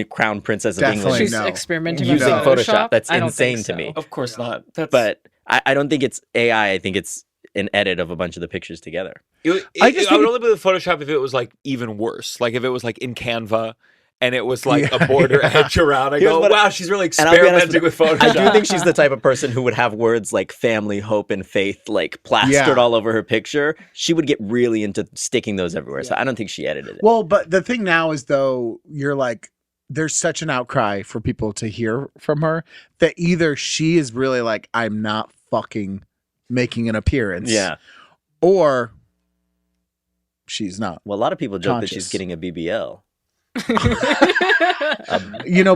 crown princess of England she's experimenting using with Photoshop. That's insane to me. Of course not. But I don't think it's AI. I think it's an edit of a bunch of the pictures together. I would only believe Photoshop if it was like even worse. Like if it was like in Canva. And it was like a border edge around. I go, wow, she's really experimenting with Photoshop. I do think she's the type of person who would have words like family, hope, and faith like plastered all over her picture. She would get really into sticking those everywhere. So I don't think she edited it. Well, but the thing now is though, you're like, there's such an outcry for people to hear from her that either she is really like, I'm not fucking making an appearance. Yeah. Or she's not. Well, a lot of people joke that she's getting a BBL.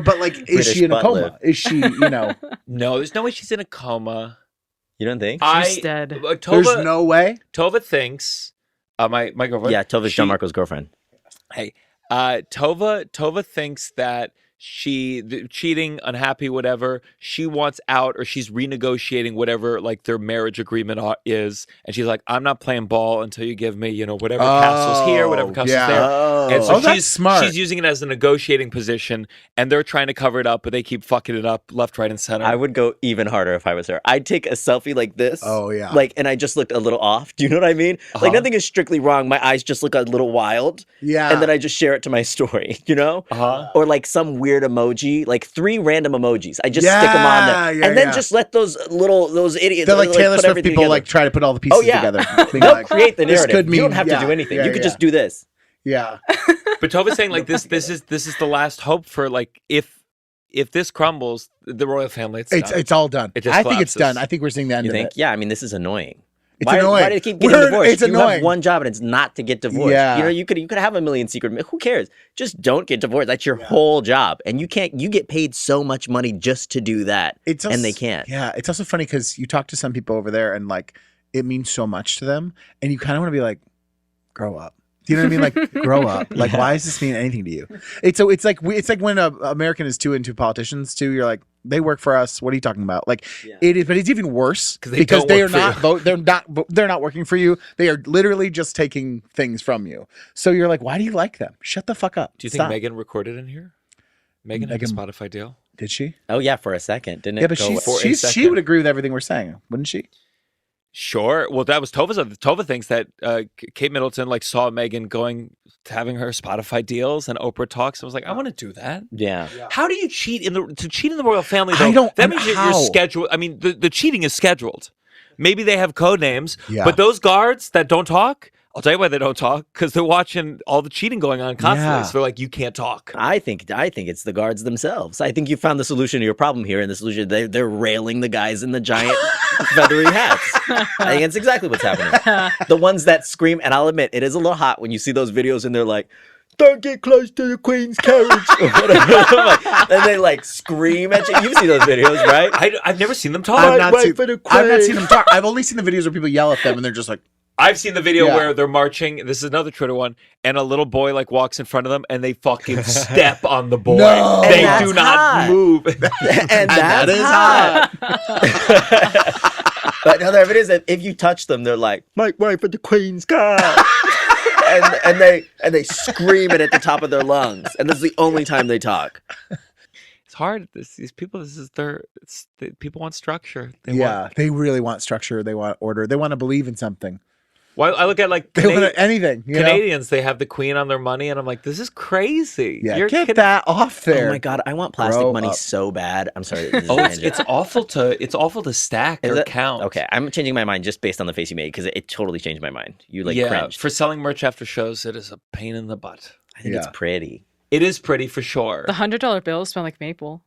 But like, is she in a coma? Is she, No, there's no way she's in a coma. You don't think? She's dead. There's no way. Tova thinks, my girlfriend. Yeah, Tova's Gianmarco's girlfriend. Hey, Tova thinks that cheating, unhappy, whatever. She wants out, or she's renegotiating whatever like their marriage agreement is, and she's like, I'm not playing ball until you give me, whatever castle's here, whatever castle's there. And so that's smart. She's using it as a negotiating position, and they're trying to cover it up, but they keep fucking it up left, right, and center. I would go even harder if I was her. I'd take a selfie like this. Oh, yeah. And I just looked a little off. Do you know what I mean? Like nothing is strictly wrong. My eyes just look a little wild. Yeah. And then I just share it to my story, Or like some weird emoji, like 3 random emojis. I just stick them on there. And then just let those idiots. They're like Taylor put Swift everything people together. like try to put all the pieces together. They'll create the narrative. Could mean, you don't have to do anything. You could just do this. Yeah. But Tova's saying like this is the last hope for like if this crumbles, the royal family, It's all done. It just I think it's collapses. done. I think we're seeing the end You of think? it. Yeah, I mean, this is annoying. It's Why annoying. do they keep getting divorced? It's you annoying. have one job and it's not to get divorced. Yeah. You could have a million secret. Who cares? Just don't get divorced. That's your whole job, and you get paid so much money just to do that, and they can't. Yeah, it's also funny because you talk to some people over there and like it means so much to them, and you kind of want to be like, grow up. Do you know what I mean? Like, grow up. Like, why does this mean anything to you? It's like when an American is too into politicians too. You're like, they work for us. What are you talking about? Like, it is, but it's even worse because they are not. They're not working for you. They are literally just taking things from you. So you're like, why do you like them? Shut the fuck up. Do you Stop. think Megan recorded in here? Megan had a Spotify deal. Did she? Oh yeah, for a second, didn't it? Yeah, but go she would agree with everything we're saying, wouldn't she? Sure. Well, that was Tova's. Tova thinks that Kate Middleton like saw Megan having her Spotify deals and Oprah talks. I was like, I want to do that. Yeah. How do you cheat in the royal family? Though, I don't. That means you're scheduled. I mean, the cheating is scheduled. Maybe they have code names, but those guards that don't talk, I'll tell you why they don't talk, because they're watching all the cheating going on constantly. So they're like, you can't talk. I think it's the guards themselves. I think you found the solution to your problem here, and the solution they're railing the guys in the giant feathery hats. I think that's exactly what's happening. The ones that scream, and I'll admit it is a little hot when you see those videos and they're like, "Don't get close to the Queen's carriage," or whatever. And they like scream at you. You've seen those videos, right? I've never seen them talk. I've not seen them talk. I've only seen the videos where people yell at them and they're just like. I've seen the video where they're marching. This is another Twitter one, and a little boy like walks in front of them, and they fucking step on the boy. No. They do not move, and that is hot. But no, there it is. If you touch them, they're like, "My wife for the Queen's car," and they scream it at the top of their lungs, and this is the only time they talk. It's hard. These people. People want structure. They really want structure. They want order. They want to believe in something. Well, I look at like they want anything. Canadians, they have the Queen on their money, and I'm like, this is crazy. Yeah, get that off there. Oh my god, I want plastic money so bad. I'm sorry. It's awful to stack or count. Okay, I'm changing my mind just based on the face you made because it totally changed my mind. You cringed. For selling merch after shows, it is a pain in the butt. I think it's pretty. It is pretty for sure. The $100 bills smell like maple.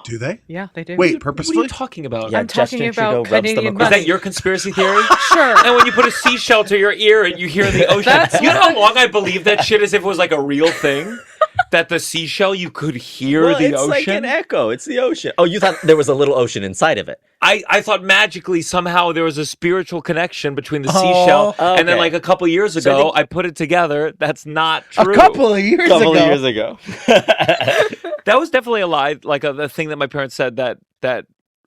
Do they? Yeah, they do. Wait, purposefully? What are you talking about? Yeah, I'm talking about Canadian money. Is that your conspiracy theory? Sure. And when you put a seashell to your ear and you hear the ocean, you know how long I believed that shit as if it was like a real thing? That the seashell, you could hear the ocean? It's like an echo. It's the ocean. Oh, you thought there was a little ocean inside of it. I thought magically somehow there was a spiritual connection between the seashell and then like a couple years ago, I put it together. That's not true. A couple of years ago. That was definitely a lie, like the thing that my parents said that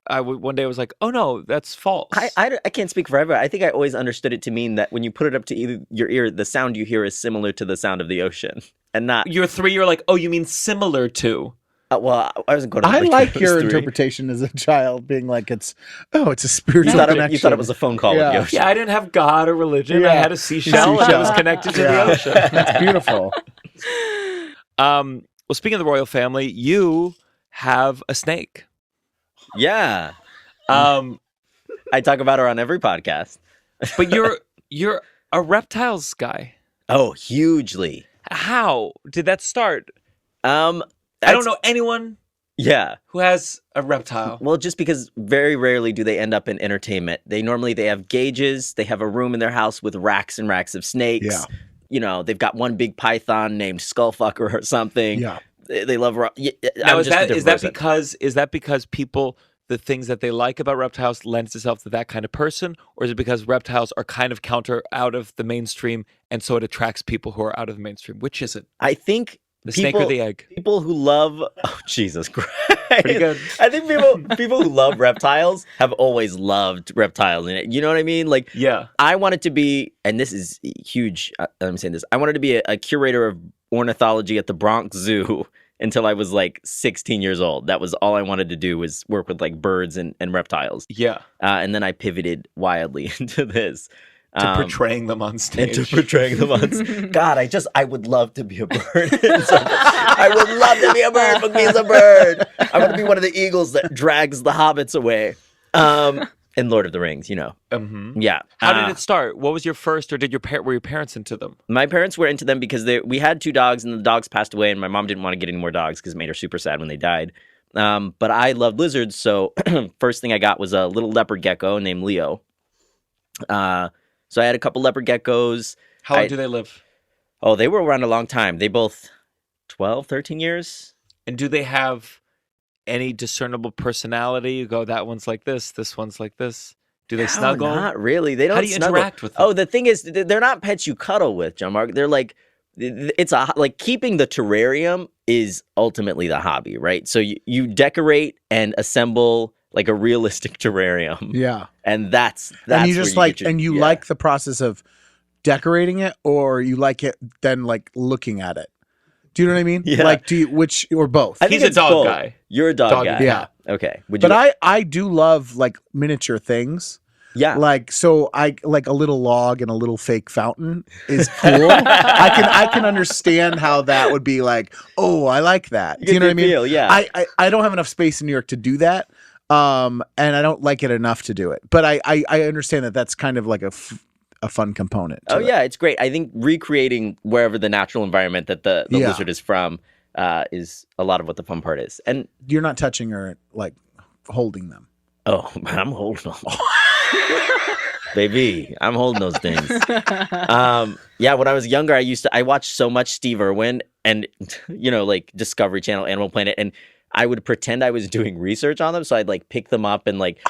one day I was like, oh no, that's false. I can't speak for everyone. I think I always understood it to mean that when you put it up to your ear, the sound you hear is similar to the sound of the ocean, and not. You're 3. You're like, oh, you mean similar to? Well, I wasn't going to. I like your interpretation as a child, being like it's a spiritual connection. You thought it was a phone call with the ocean. Yeah, I didn't have God or religion. I had a seashell and I was connected to the ocean. That's beautiful. Well, speaking of the royal family, you have a snake. Yeah. I talk about her on every podcast. But you're a reptiles guy. Oh, hugely. How did that start? I don't know anyone who has a reptile. Well, just because very rarely do they end up in entertainment. They have gauges, they have a room in their house with racks and racks of snakes. Yeah. You know, they've got one big python named Skullfucker or something. Yeah. They love Now, is that because people, the things that they like about reptiles lends itself to that kind of person, or is it because reptiles are kind of out of the mainstream and so it attracts people who are out of the mainstream? Which is it? I think The snake or the egg? People who love Jesus Christ. Pretty good. I think people who love reptiles have always loved reptiles. You know what I mean? Like, Yeah. I wanted to be, and this is huge. I'm saying this. I wanted to be a curator of ornithology at the Bronx Zoo until I was like 16 years old. That was all I wanted to do, was work with like birds and reptiles. Yeah. And then I pivoted wildly into this. To portraying them on stage. Into portraying them on God, I would love to be a bird. I would love to be a bird. Fuck me as a bird. I want to be one of the eagles that drags the hobbits away. In Lord of the Rings, you know. Mm-hmm. Yeah. How did it start? What was your first, or were your parents into them? My parents were into them because we had 2 dogs, and the dogs passed away, and my mom didn't want to get any more dogs because it made her super sad when they died. But I loved lizards, so first thing I got was a little leopard gecko named Leo. So I had a couple leopard geckos. How long do they live? Oh, they were around a long time. They both 12, 13 years. And do they have any discernible personality? You go, that one's like this one's like this. Do they snuggle? Not really. They don't. How do you snuggle. interact with them? Oh, the thing is, they're not pets you cuddle with, Gianmarco. They're like, like keeping the terrarium is ultimately the hobby, right? So you decorate and assemble like a realistic terrarium. Yeah. And that's and you just like, yeah. like the process of decorating it, or you like it then like looking at it. Do you know what I mean? Yeah. Like, or both? I think He's a it's dog both. guy. You're a dog guy. Yeah. Okay. Would But you? I do love like miniature things. Yeah. Like, so I like a little log and a little fake fountain is cool. I can understand how that would be like, oh, I like that. Do you know what I mean? Feel, yeah. I don't have enough space in New York to do that. And I don't like it enough to do it. But I understand that that's kind of like a fun component. Oh yeah, it's great. I think recreating wherever the natural environment that the lizard is from is a lot of what the fun part is. And you're not touching or like holding them. Oh, I'm holding them. Baby, I'm holding those things. Yeah, when I was younger, I watched so much Steve Irwin and, like Discovery Channel, Animal Planet, and I would pretend I was doing research on them. So I'd like pick them up and like,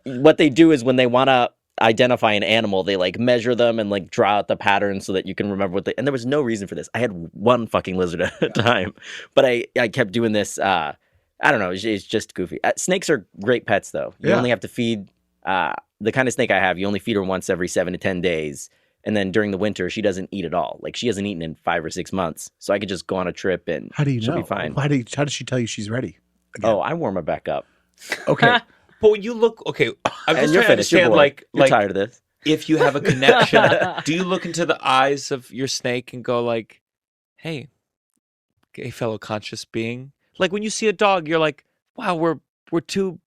what they do is when they want to identify an animal, they like measure them and like draw out the pattern so that you can remember and there was no reason for this. I had one fucking lizard at a time, but I kept doing this. I don't know. It's just goofy. Snakes are great pets though. You only have to feed, the kind of snake I have, you only feed her once every 7 to 10 days. And then during the winter, she doesn't eat at all. Like she hasn't eaten in 5 or 6 months. So I could just go on a trip and how do you she'll know? be fine. How does she tell you she's ready? Again? Oh, I warm her back up. Okay. But when you look, okay, I'm just And you're trying to finished. You're understand, bored. You're like tired of this. if you have a connection, do you look into the eyes of your snake and go like, hey, fellow conscious being? Like when you see a dog, you're like, wow, we're two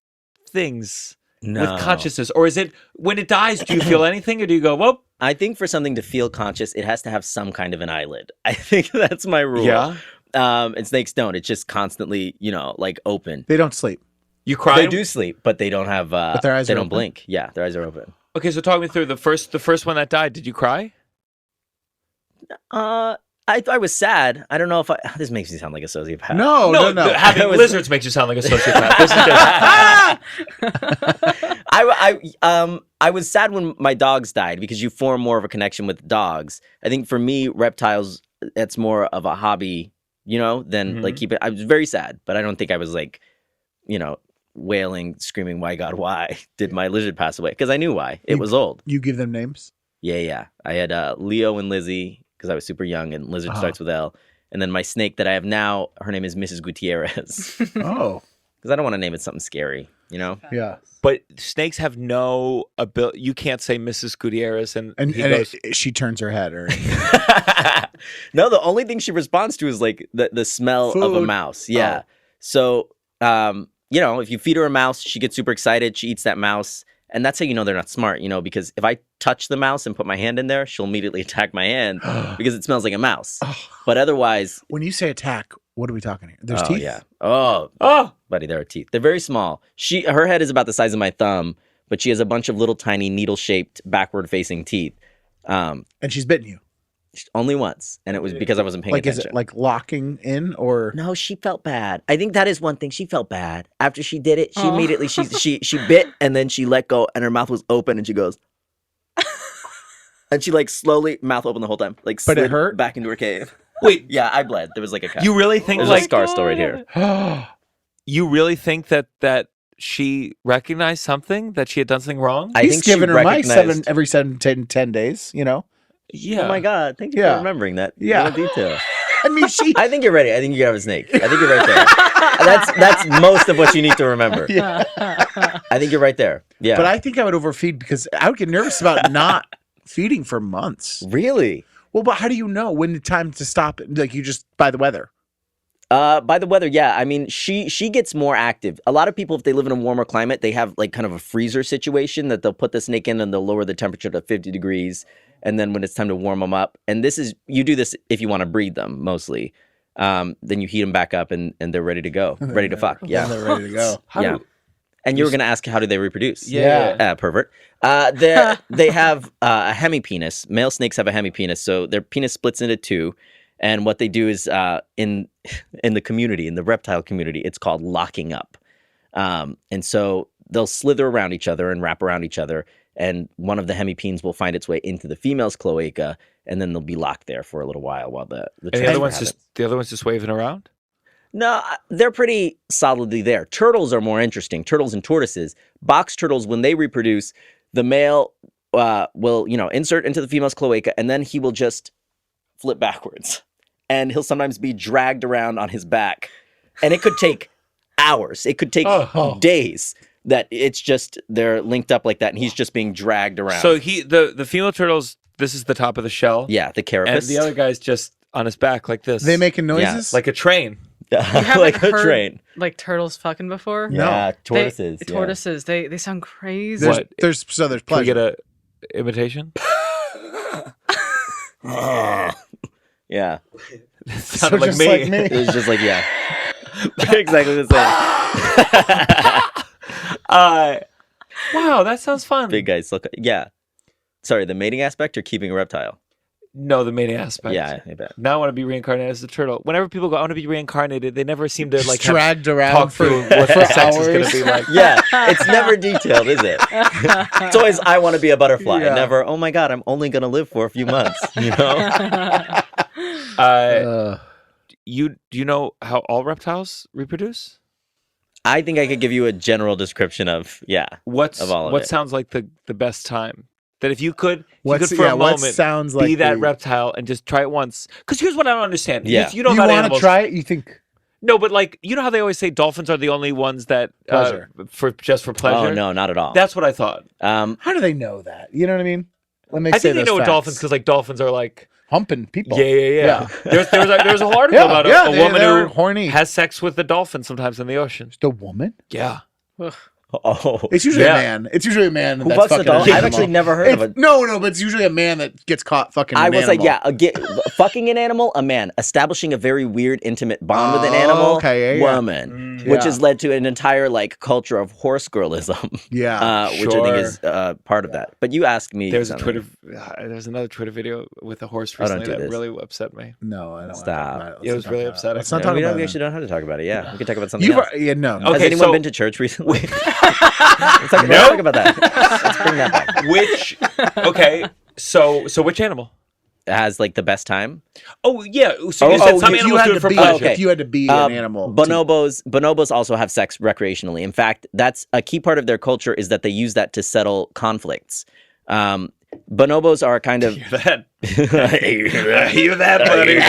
things with consciousness. Or is it when it dies, do you feel anything, or do you go, whoop? I think for something to feel conscious, it has to have some kind of an eyelid. I think that's my rule. Yeah. And snakes don't. It's just constantly, like open. They don't sleep. You cry? They do sleep, but they don't have. But their eyes they are don't open? blink. Yeah, their eyes are open. Okay, so talk me through the first one that died. Did you cry? I was sad. I don't know if this makes me sound like a sociopath. No. Having lizards makes you sound like a sociopath. This is different. I was sad when my dogs died because you form more of a connection with dogs. I think for me, reptiles, that's more of a hobby, than like keep it. I was very sad, but I don't think I was like, wailing, screaming, "Why God, why did my lizard pass away?" Because I knew why. It was old. You give them names? Yeah. I had Leo and Lizzie because I was super young, and lizard starts with L. And then my snake that I have now, her name is Mrs. Gutierrez. Oh. Because I don't want to name it something scary, Yeah. But snakes have no ability. You can't say Mrs. Gutierrez and he goes, she turns her head. Or No, the only thing she responds to is like the smell of a Food. mouse. Yeah. Oh. So, if you feed her a mouse, she gets super excited. She eats that mouse. And that's how you know they're not smart, because if I touch the mouse and put my hand in there, she'll immediately attack my hand because it smells like a mouse. But otherwise... When you say attack, what are we talking here? There's teeth? Yeah. Oh, buddy, there are teeth. They're very small. Her head is about the size of my thumb, but she has a bunch of little tiny needle-shaped backward-facing teeth. And she's bitten you? Only once, and it was because I wasn't paying attention. Is it like locking in or? No, she felt bad. I think that is one thing. She felt bad after she did it. She immediately she bit and then she let go, and her mouth was open, and she goes, and she like slowly mouth open the whole time, like But it slid hurt? back into her cave. Wait, Yeah, I bled. There was like a cut. you really think There's like a scar still right here. you really think that she recognized something, that she had done something wrong? I He's think she giving her mice recognized. every 10 days, you know? Yeah. Oh my god! Thank you Yeah. for remembering that. Yeah. little detail. I mean, she. I think you're ready. I think you have a snake. I think you're right there. That's most of what you need to remember. Yeah. I think you're right there. Yeah. But I think I would overfeed because I would get nervous about not feeding for months. Really? Well, but how do you know when the time to stop it? Like, you just by the weather. By the weather, yeah. I mean, she gets more active. A lot of people, if they live in a warmer climate, they have like kind of a freezer situation that they'll put the snake in and they'll lower the temperature to 50 degrees. And then when it's time to warm them up, and you do this if you want to breed them mostly, then you heat them back up and they're ready to go, ready to fuck. Yeah. They're ready to go. Yeah. And you were going to ask how do they reproduce? Yeah. Pervert. They have a hemipenis. Male snakes have a hemipenis, so their penis splits into two. And what they do is in the community, in the reptile community, it's called locking up. And so they'll slither around each other and wrap around each other. And one of the hemipenes will find its way into the female's cloaca, and then they'll be locked there for a little while the And the transfer other one's happens. the other one's just waving around? No, they're pretty solidly there. Turtles are more interesting. Turtles and tortoises. Box turtles, when they reproduce, the male will, insert into the female's cloaca, and then he will just flip backwards. And he'll sometimes be dragged around on his back. And it could take hours. It could take days that it's just, they're linked up like that, and he's just being dragged around. So the female turtles, this is the top of the shell. Yeah, the And carapace. the other guy's just on his back like this. They making noises? like a train. You haven't like a heard, train. like turtles fucking before? Yeah, tortoises. They, yeah. Tortoises. They sound crazy. There's, What? there's Can we pleasure. get a imitation? Yeah. It sounded So like just me. like me. It was just like, yeah. Exactly the same. Wow, that sounds fun. Big guys look. Yeah. Sorry, the mating aspect or keeping a reptile? No, the mating aspect. Yeah, I bet. Now I want to be reincarnated as a turtle. Whenever people go, I want to be reincarnated, they never seem to like Just dragged around talk for, through what for the sex is hours. going to be like. Yeah, it's never detailed, is it? It's always, I want to be a butterfly. Yeah. Never, oh my God, I'm only going to live for a few months, you know? Do you know how all reptiles reproduce? I think I could give you a general description of, of all of what it. sounds like the best time? That if you could for What a moment sounds be like that the- reptile and just try it once. Because here's what I don't understand. Yeah. You know You about want to animals. try it? You think No, but like you know how they always say dolphins are the only ones that Pleasure. for pleasure. Oh, no, not at all. That's what I thought. how do they know that? You know what I mean? When they I say think they those know what facts. dolphins because like dolphins are like humping people. yeah. There was a whole article Yeah, about yeah, a woman they're who horny. has sex with the dolphin sometimes in the ocean. The woman? Yeah. Oh. It's usually Yeah. a man. It's usually a man Who that's fucks a fucking an dolphin? I've animal. actually never heard of it. No, but it's usually a man that gets caught fucking. I an was like, animal. fucking an animal, a man, establishing a very weird, intimate bond with an Oh, animal, okay, yeah. woman, which has led to an entire like culture of horse girlism, Yeah, which I think is part of that. But you asked me, There's something. there's another Twitter video with a horse Oh, don't recently do that this. really upset me. No, I don't. Stop. Want to talk about It was really upsetting. Let's not Yeah, talk we about actually it. don't have to talk about it. Yeah, we can talk about something You've else. no. Okay, Has anyone so- been to church recently? Let's talk about that. Let's bring that back. Which okay, so which animal? It has like the best time. Oh yeah, so you said some if you animals had do to it for be, pleasure. if you had to be an animal, Bonobos also have sex recreationally. In fact, that's a key part of their culture is that they use that to settle conflicts. Bonobos are kind of Hear that? hear that, buddy.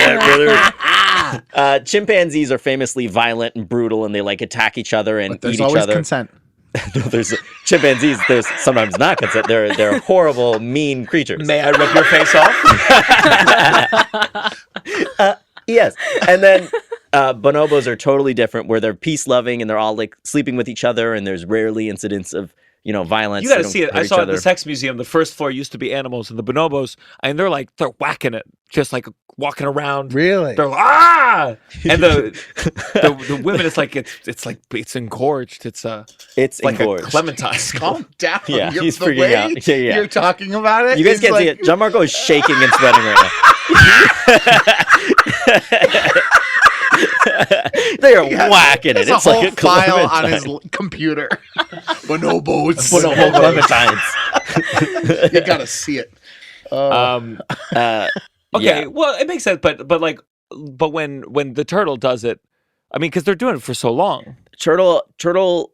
Chimpanzees are famously violent and brutal, and they like attack each other and but there's eat each always other. consent. No, there's chimpanzees. There's sometimes not consent. They're horrible, mean creatures. May I rip your face off? Yes, and then bonobos are totally different, where they're peace loving and they're all like sleeping with each other, and there's rarely incidents of violence. You got to They don't see it. hurt I each saw it at other. the sex museum. The first floor used to be animals, and the bonobos, and they're whacking it, just like walking around. Really? They're like, ah! And the women, it's engorged. It's like engorged. a clementine. Calm down. Yeah, he's the freaking way out. Yeah. You're talking about it. You guys is can't like, see it. Gianmarco is shaking and sweating right now. They are whacking it. There's It's a whole like a file on clementine. his computer. Bonobos. Bonobo clementines. You gotta see it. Okay, Yeah. well, it makes sense, but like but when the turtle does it, I mean, because they're doing it for so long. Turtle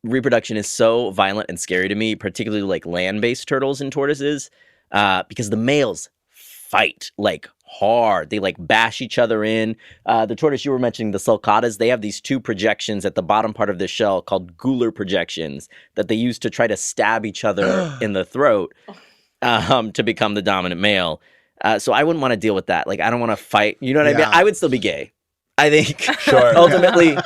reproduction is so violent and scary to me, particularly like land-based turtles and tortoises, because the males fight like hard. They like bash each other in. The tortoise you were mentioning, the sulcatas, they have these two projections at the bottom part of the shell called gular projections that they use to try to stab each other in the throat to become the dominant male. So I wouldn't want to deal with that. Like, I don't want to fight. You know what I mean? I would still be gay. I think ultimately,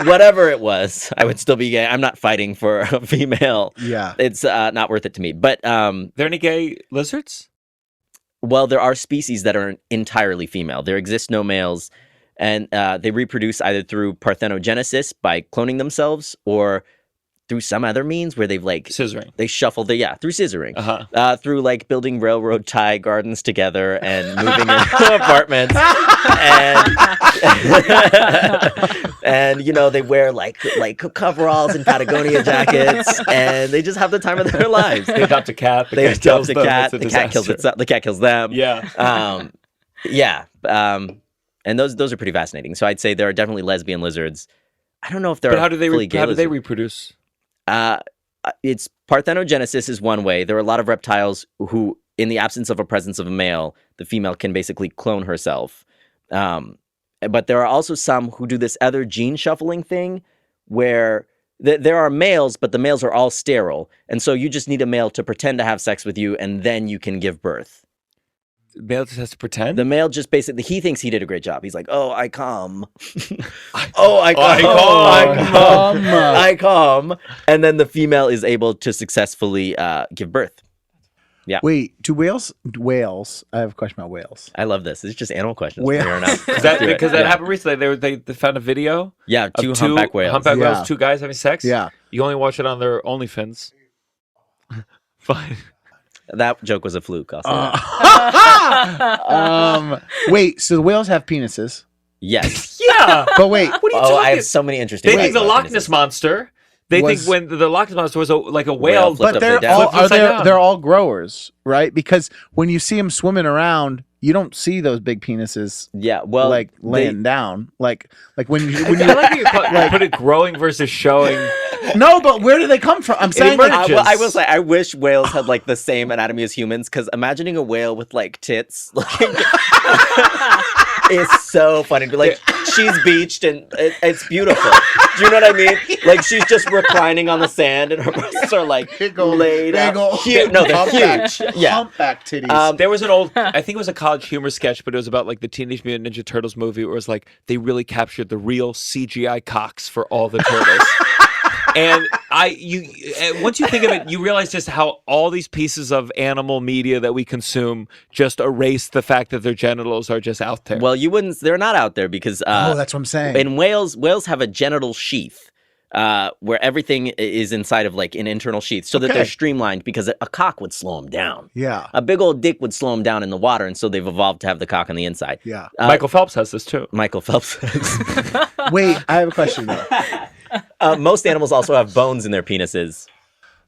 whatever it was, I would still be gay. I'm not fighting for a female. Yeah. It's not worth it to me. But there any gay lizards? Well, there are species that are entirely female. There exist no males, and they reproduce either through parthenogenesis by cloning themselves or through some other means where they've like scissoring. They shuffle through scissoring, through like building railroad tie gardens together and moving into apartments, and you know they wear like coveralls and Patagonia jackets, and they just have the time of their lives. They adopt a cat. They adopt a cat. The cat kills itself. The cat kills them. Yeah. And those are pretty fascinating. So I'd say there are definitely lesbian lizards. I don't know if they're But how do they fully reproduce? It's parthenogenesis is one way. There are a lot of reptiles who, in the absence of a presence of a male, the female can basically clone herself. But there are also some who do this other gene shuffling thing where there are males, but the males are all sterile. And so you just need a male to pretend to have sex with you, and then you can give birth. The male just has to pretend? The male just basically, he thinks he did a great job. He's like, oh, I come. I come. And then the female is able to successfully give birth. Yeah. Wait, do whales? I have a question about whales. I love this. It's just animal questions. Because that happened recently. They found a video. Yeah, two humpback whales. Humpback whales, two guys having sex. Yeah. You only watch it on their OnlyFans. Fine. That joke was a fluke. I'll say that. Wait, so the whales have penises? Yes. Yeah. But wait. What are you talking? I have so many interesting. They think the Loch Ness Monster. They think when the Loch Ness Monster was like a whale, but they're all growers, right? Because when you see them swimming around, you don't see those big penises. Yeah, well, like laying down, like when you I like you put it growing versus showing. No, but where do they come from? I'm saying I will say I wish whales had like the same anatomy as humans, because imagining a whale with like tits is so funny. Like she's beached and it's beautiful. Do you know what I mean? Like she's just reclining on the sand and her breasts are like laid out. Huge. No, they're huge. Yeah, humpback titties. There was an old, I think it was a college humor sketch, but it was about like the Teenage Mutant Ninja Turtles movie. Where it was like they really captured the real CGI cocks for all the turtles. And once you think of it, you realize just how all these pieces of animal media that we consume just erase the fact that their genitals are just out there. Well, they're not out there because that's what I'm saying. In whales have a genital sheath where everything is inside of like an internal sheath, so that they're streamlined, because a cock would slow them down. Yeah, a big old dick would slow them down in the water, and so they've evolved to have the cock on the inside. Yeah, Michael Phelps has this too. Michael Phelps has. Wait, I have a question though. Most animals also have bones in their penises.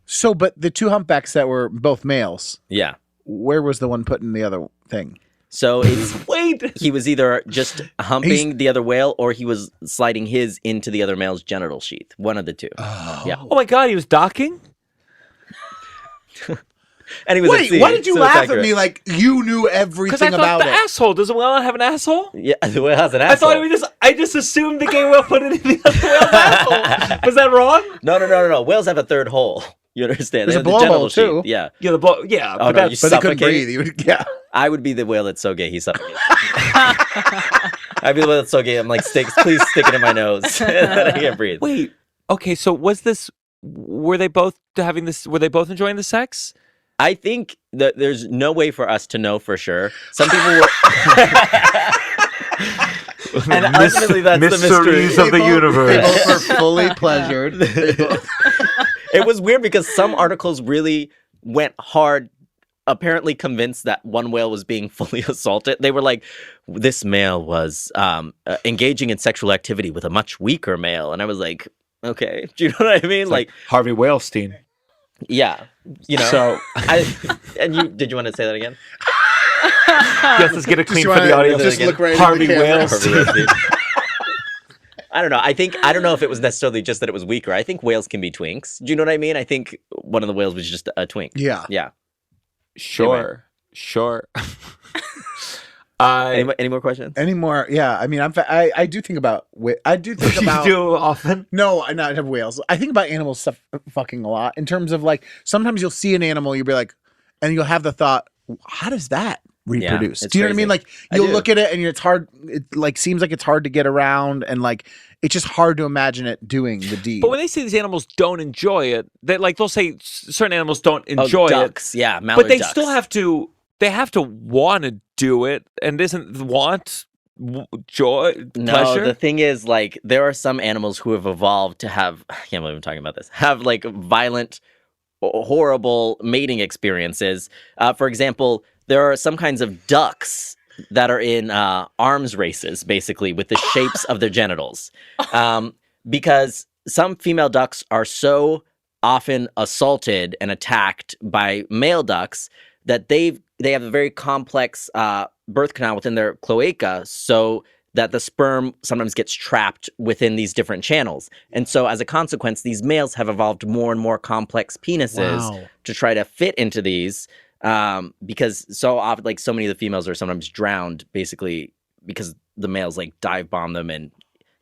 So, but the two humpbacks that were both males. Yeah. Where was the one putting the other thing? So he was either just humping the other whale, or he was sliding his into the other male's genital sheath. One of the two. Yeah. Oh my God, he was docking? And he was Wait, why did you laugh at me like you knew everything about it? Because I thought the asshole. Does a whale not have an asshole? Yeah, the whale has an asshole. I just assumed the gay whale put it in the other whale's asshole. Was that wrong? No. Whales have a third hole. You understand? There's a blowhole too. Sheath. Yeah. Yeah, yeah. Oh, but they couldn't breathe. Yeah. I would be the whale that's so gay he suffocates. I'd be the whale that's so gay. I'm like, please stick it in my nose. I can't breathe. Wait. Okay. So were they both enjoying the sex? I think that there's no way for us to know for sure. Some people were. And ultimately, that's the mystery of the universe. They both were fully pleasured. It was weird because some articles really went hard, apparently convinced that one whale was being fully assaulted. They were like, this male was engaging in sexual activity with a much weaker male. And I was like, okay. Do you know what I mean? Like Harvey Weinstein. Yeah. You know. So did you want to say that again? Just let's get it clean for the audience. Just look right Harvey into the camera. Whales. I don't know. I don't know if it was necessarily just that it was weaker. I think whales can be twinks. Do you know what I mean? I think one of the whales was just a twink. Yeah. Yeah. Sure. Any more questions? Any more? Yeah. I mean, I do think about. I do think about. You do often? No, I not have whales. I think about animal stuff fucking a lot in terms of like sometimes you'll see an animal, you'll be like, and you'll have the thought, how does that reproduce? it's Do you know what I crazy. mean? Like you'll look at it and it's hard. It like seems like it's hard to get around and like it's just hard to imagine it doing the deed. But when they say these animals don't enjoy it, they'll say certain animals don't enjoy ducks. it. Yeah, mallard But they ducks. still have to. They have to want to do it, and isn't joy, No, pleasure? the thing is, like, there are some animals who have evolved to have, I can't believe I'm talking about this, have like violent, horrible mating experiences. For example, there are some kinds of ducks that are in arms races, basically, with the shapes of their genitals. Because some female ducks are so often assaulted and attacked by male ducks that they have a very complex birth canal within their cloaca, so that the sperm sometimes gets trapped within these different channels. And so as a consequence, these males have evolved more and more complex penises to try to fit into these, because so often, like, so many of the females are sometimes drowned, basically, because the males like dive bomb them, and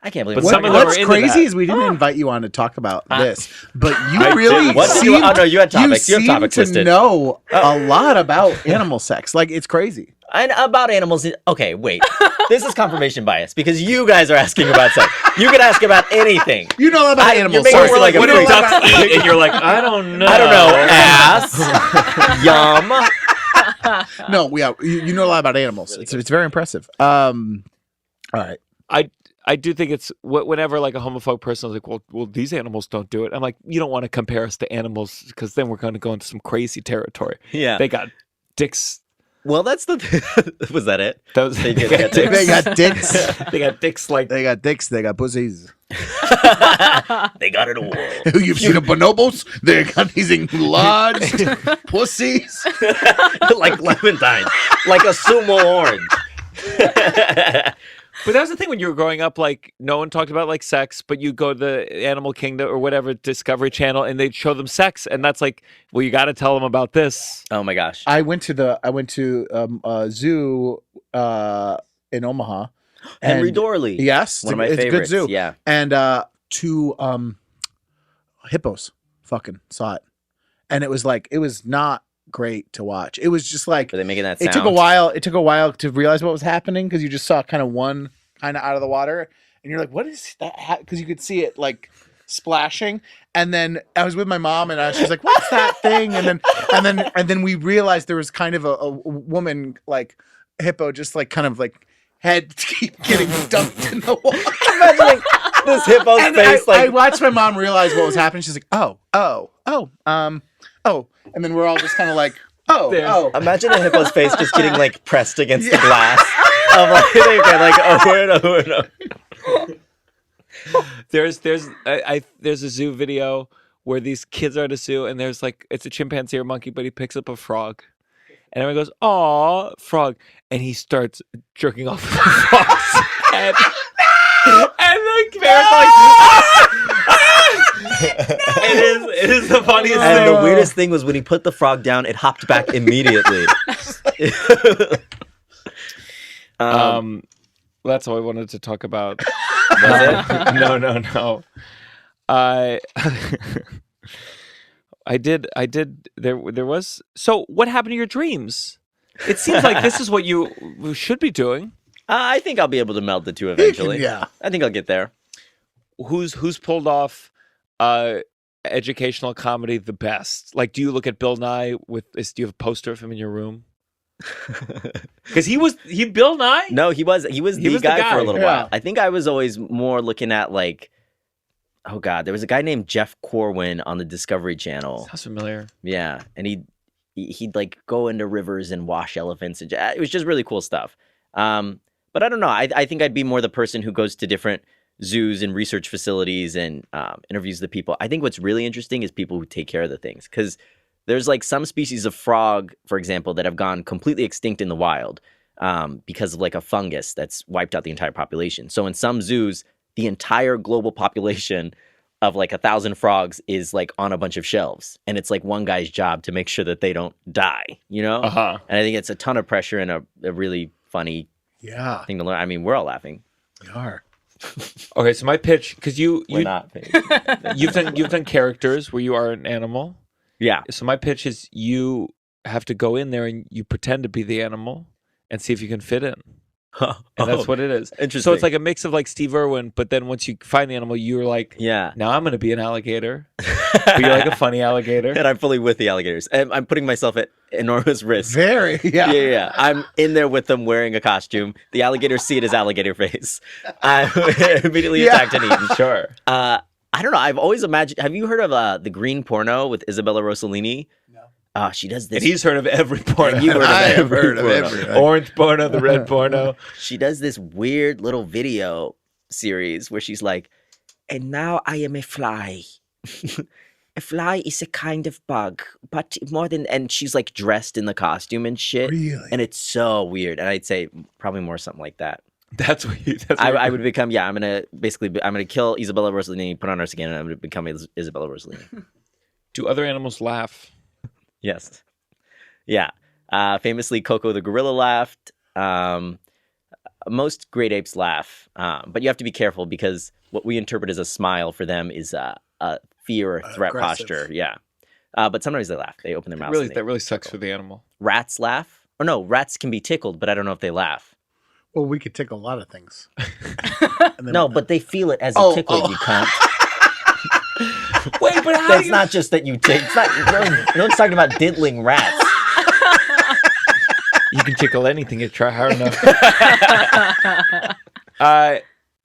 I can't believe But some of them What's are into crazy that. is we didn't invite you on to talk about this, but you I really didn't. What did you? Oh no, you had topics. You have seem topics to listed. know a lot about animal sex. Like it's crazy. And about animals. Okay, wait. This is confirmation bias because you guys are asking about sex. You could ask about anything. You know about animals. you're making Sorry. it like a what freak. do ducks eat? And you're like, I don't know. I don't know. Ass. Yum. No, you know a lot about animals. It's very impressive. All right. I do think it's whenever like a homophobic person is like, well, these animals don't do it. I'm like, you don't want to compare us to animals because then we're going to go into some crazy territory. Yeah. They got dicks. Well, that's the. Was that it? Those They they, get got dicks. They got dicks. they got dicks like They got dicks. They got pussies. They got it all. You've seen the bonobos? They got these enlarged pussies. Like Clementine, like a sumo orange. But that was the thing when you were growing up, like no one talked about like sex, but you go to the Animal Kingdom or whatever Discovery Channel and they'd show them sex, and that's like, well, you got to tell them about this. Oh my gosh. I went to a zoo in Omaha. Henry and- Dorley. Yes, One of my it's a good favorites. zoo. Yeah. And two hippos fucking saw it, and it was not great to watch. It was just like Were they making that sound? it took a while to realize what was happening because you just saw kind of one kind of out of the water, and you're like, what is that? Because you could see it like splashing, and then I was with my mom, and she's like, what's that thing? And then we realized there was kind of a woman like hippo just like kind of like head keep getting dumped in the water. Imagine like, this hippo's And face, I like watched my mom realize what was happening. She's like, oh, and then we're all just kind of like, oh. imagine a hippo's face just getting like pressed against the glass. Of like, oh no. There's a zoo video where these kids are at a zoo and there's like, it's a chimpanzee or monkey, but he picks up a frog. And everyone goes, "Aw, frog," and he starts jerking off the frog's head. And the parents are like, It is the funniest And thing. the weirdest thing was when he put the frog down, it hopped back immediately. That's all I wanted to talk about. Was it? No. I did. There was. So, what happened to your dreams? It seems like this is what you should be doing. I think I'll be able to meld the two eventually. Yeah. I think I'll get there. Who's pulled off educational comedy the best? Like, do you look at Bill Nye do you have a poster of him in your room? Because he Bill Nye? No, he was the was the guy for guy, a little yeah. while. I think I was always more looking at like, oh god, there was a guy named Jeff Corwin on the Discovery Channel. Sounds familiar. Yeah, and he'd like go into rivers and wash elephants, and it was just really cool stuff. But I don't know. I think I'd be more the person who goes to different zoos and research facilities and interviews the people. I think what's really interesting is people who take care of the things, because There's like some species of frog, for example, that have gone completely extinct in the wild because of like a fungus that's wiped out the entire population. So in some zoos, the entire global population of like 1,000 frogs is like on a bunch of shelves, and it's like one guy's job to make sure that they don't die, you know? Uh-huh. And I think it's a ton of pressure and a really funny thing to learn. I mean, we're all laughing. We are. Okay, so my pitch, because We're not. you've done characters where you are an animal. Yeah. So my pitch is you have to go in there and you pretend to be the animal and see if you can fit in. And that's what it is. Interesting. So it's like a mix of like Steve Irwin, but then once you find the animal, you're like, Yeah. now I'm going to be an alligator. But you're like a funny alligator. And I'm fully with the alligators. And I'm putting myself at enormous risk. Very, yeah. Yeah. I'm in there with them wearing a costume. The alligators see it as alligator face. I'm immediately attacked and eaten. Sure. I don't know. I've always imagined. Have you heard of the green porno with Isabella Rossellini? No. She does this. And he's heard of every porno. And you heard of I have every heard of porno. every. Orange porno, the red porno. She does this weird little video series where she's like, and now I am a fly. A fly is a kind of bug, but more than, and she's like dressed in the costume and shit. Really? And it's so weird. And I'd say probably more something like that. That's what you. That's I would become, I'm going to kill Isabella Rossellini, put on her skin, and I'm going to become Isabella Rossellini. Do other animals laugh? Yes. Yeah. Famously, Coco the gorilla laughed. Most great apes laugh, but you have to be careful because what we interpret as a smile for them is a fear or threat Aggressive. posture. Yeah. But sometimes they laugh. They open their mouths. Really, and they that really sucks chuckle. for the animal. Rats laugh? Or no, rats can be tickled, but I don't know if they laugh. Well, we could tickle a lot of things. And then- No, but they feel it as a Oh, tickle, oh. you cunt. Wait, but how That's not just that you tickle. It's not, no one's talking about diddling rats. You can tickle anything you try hard enough.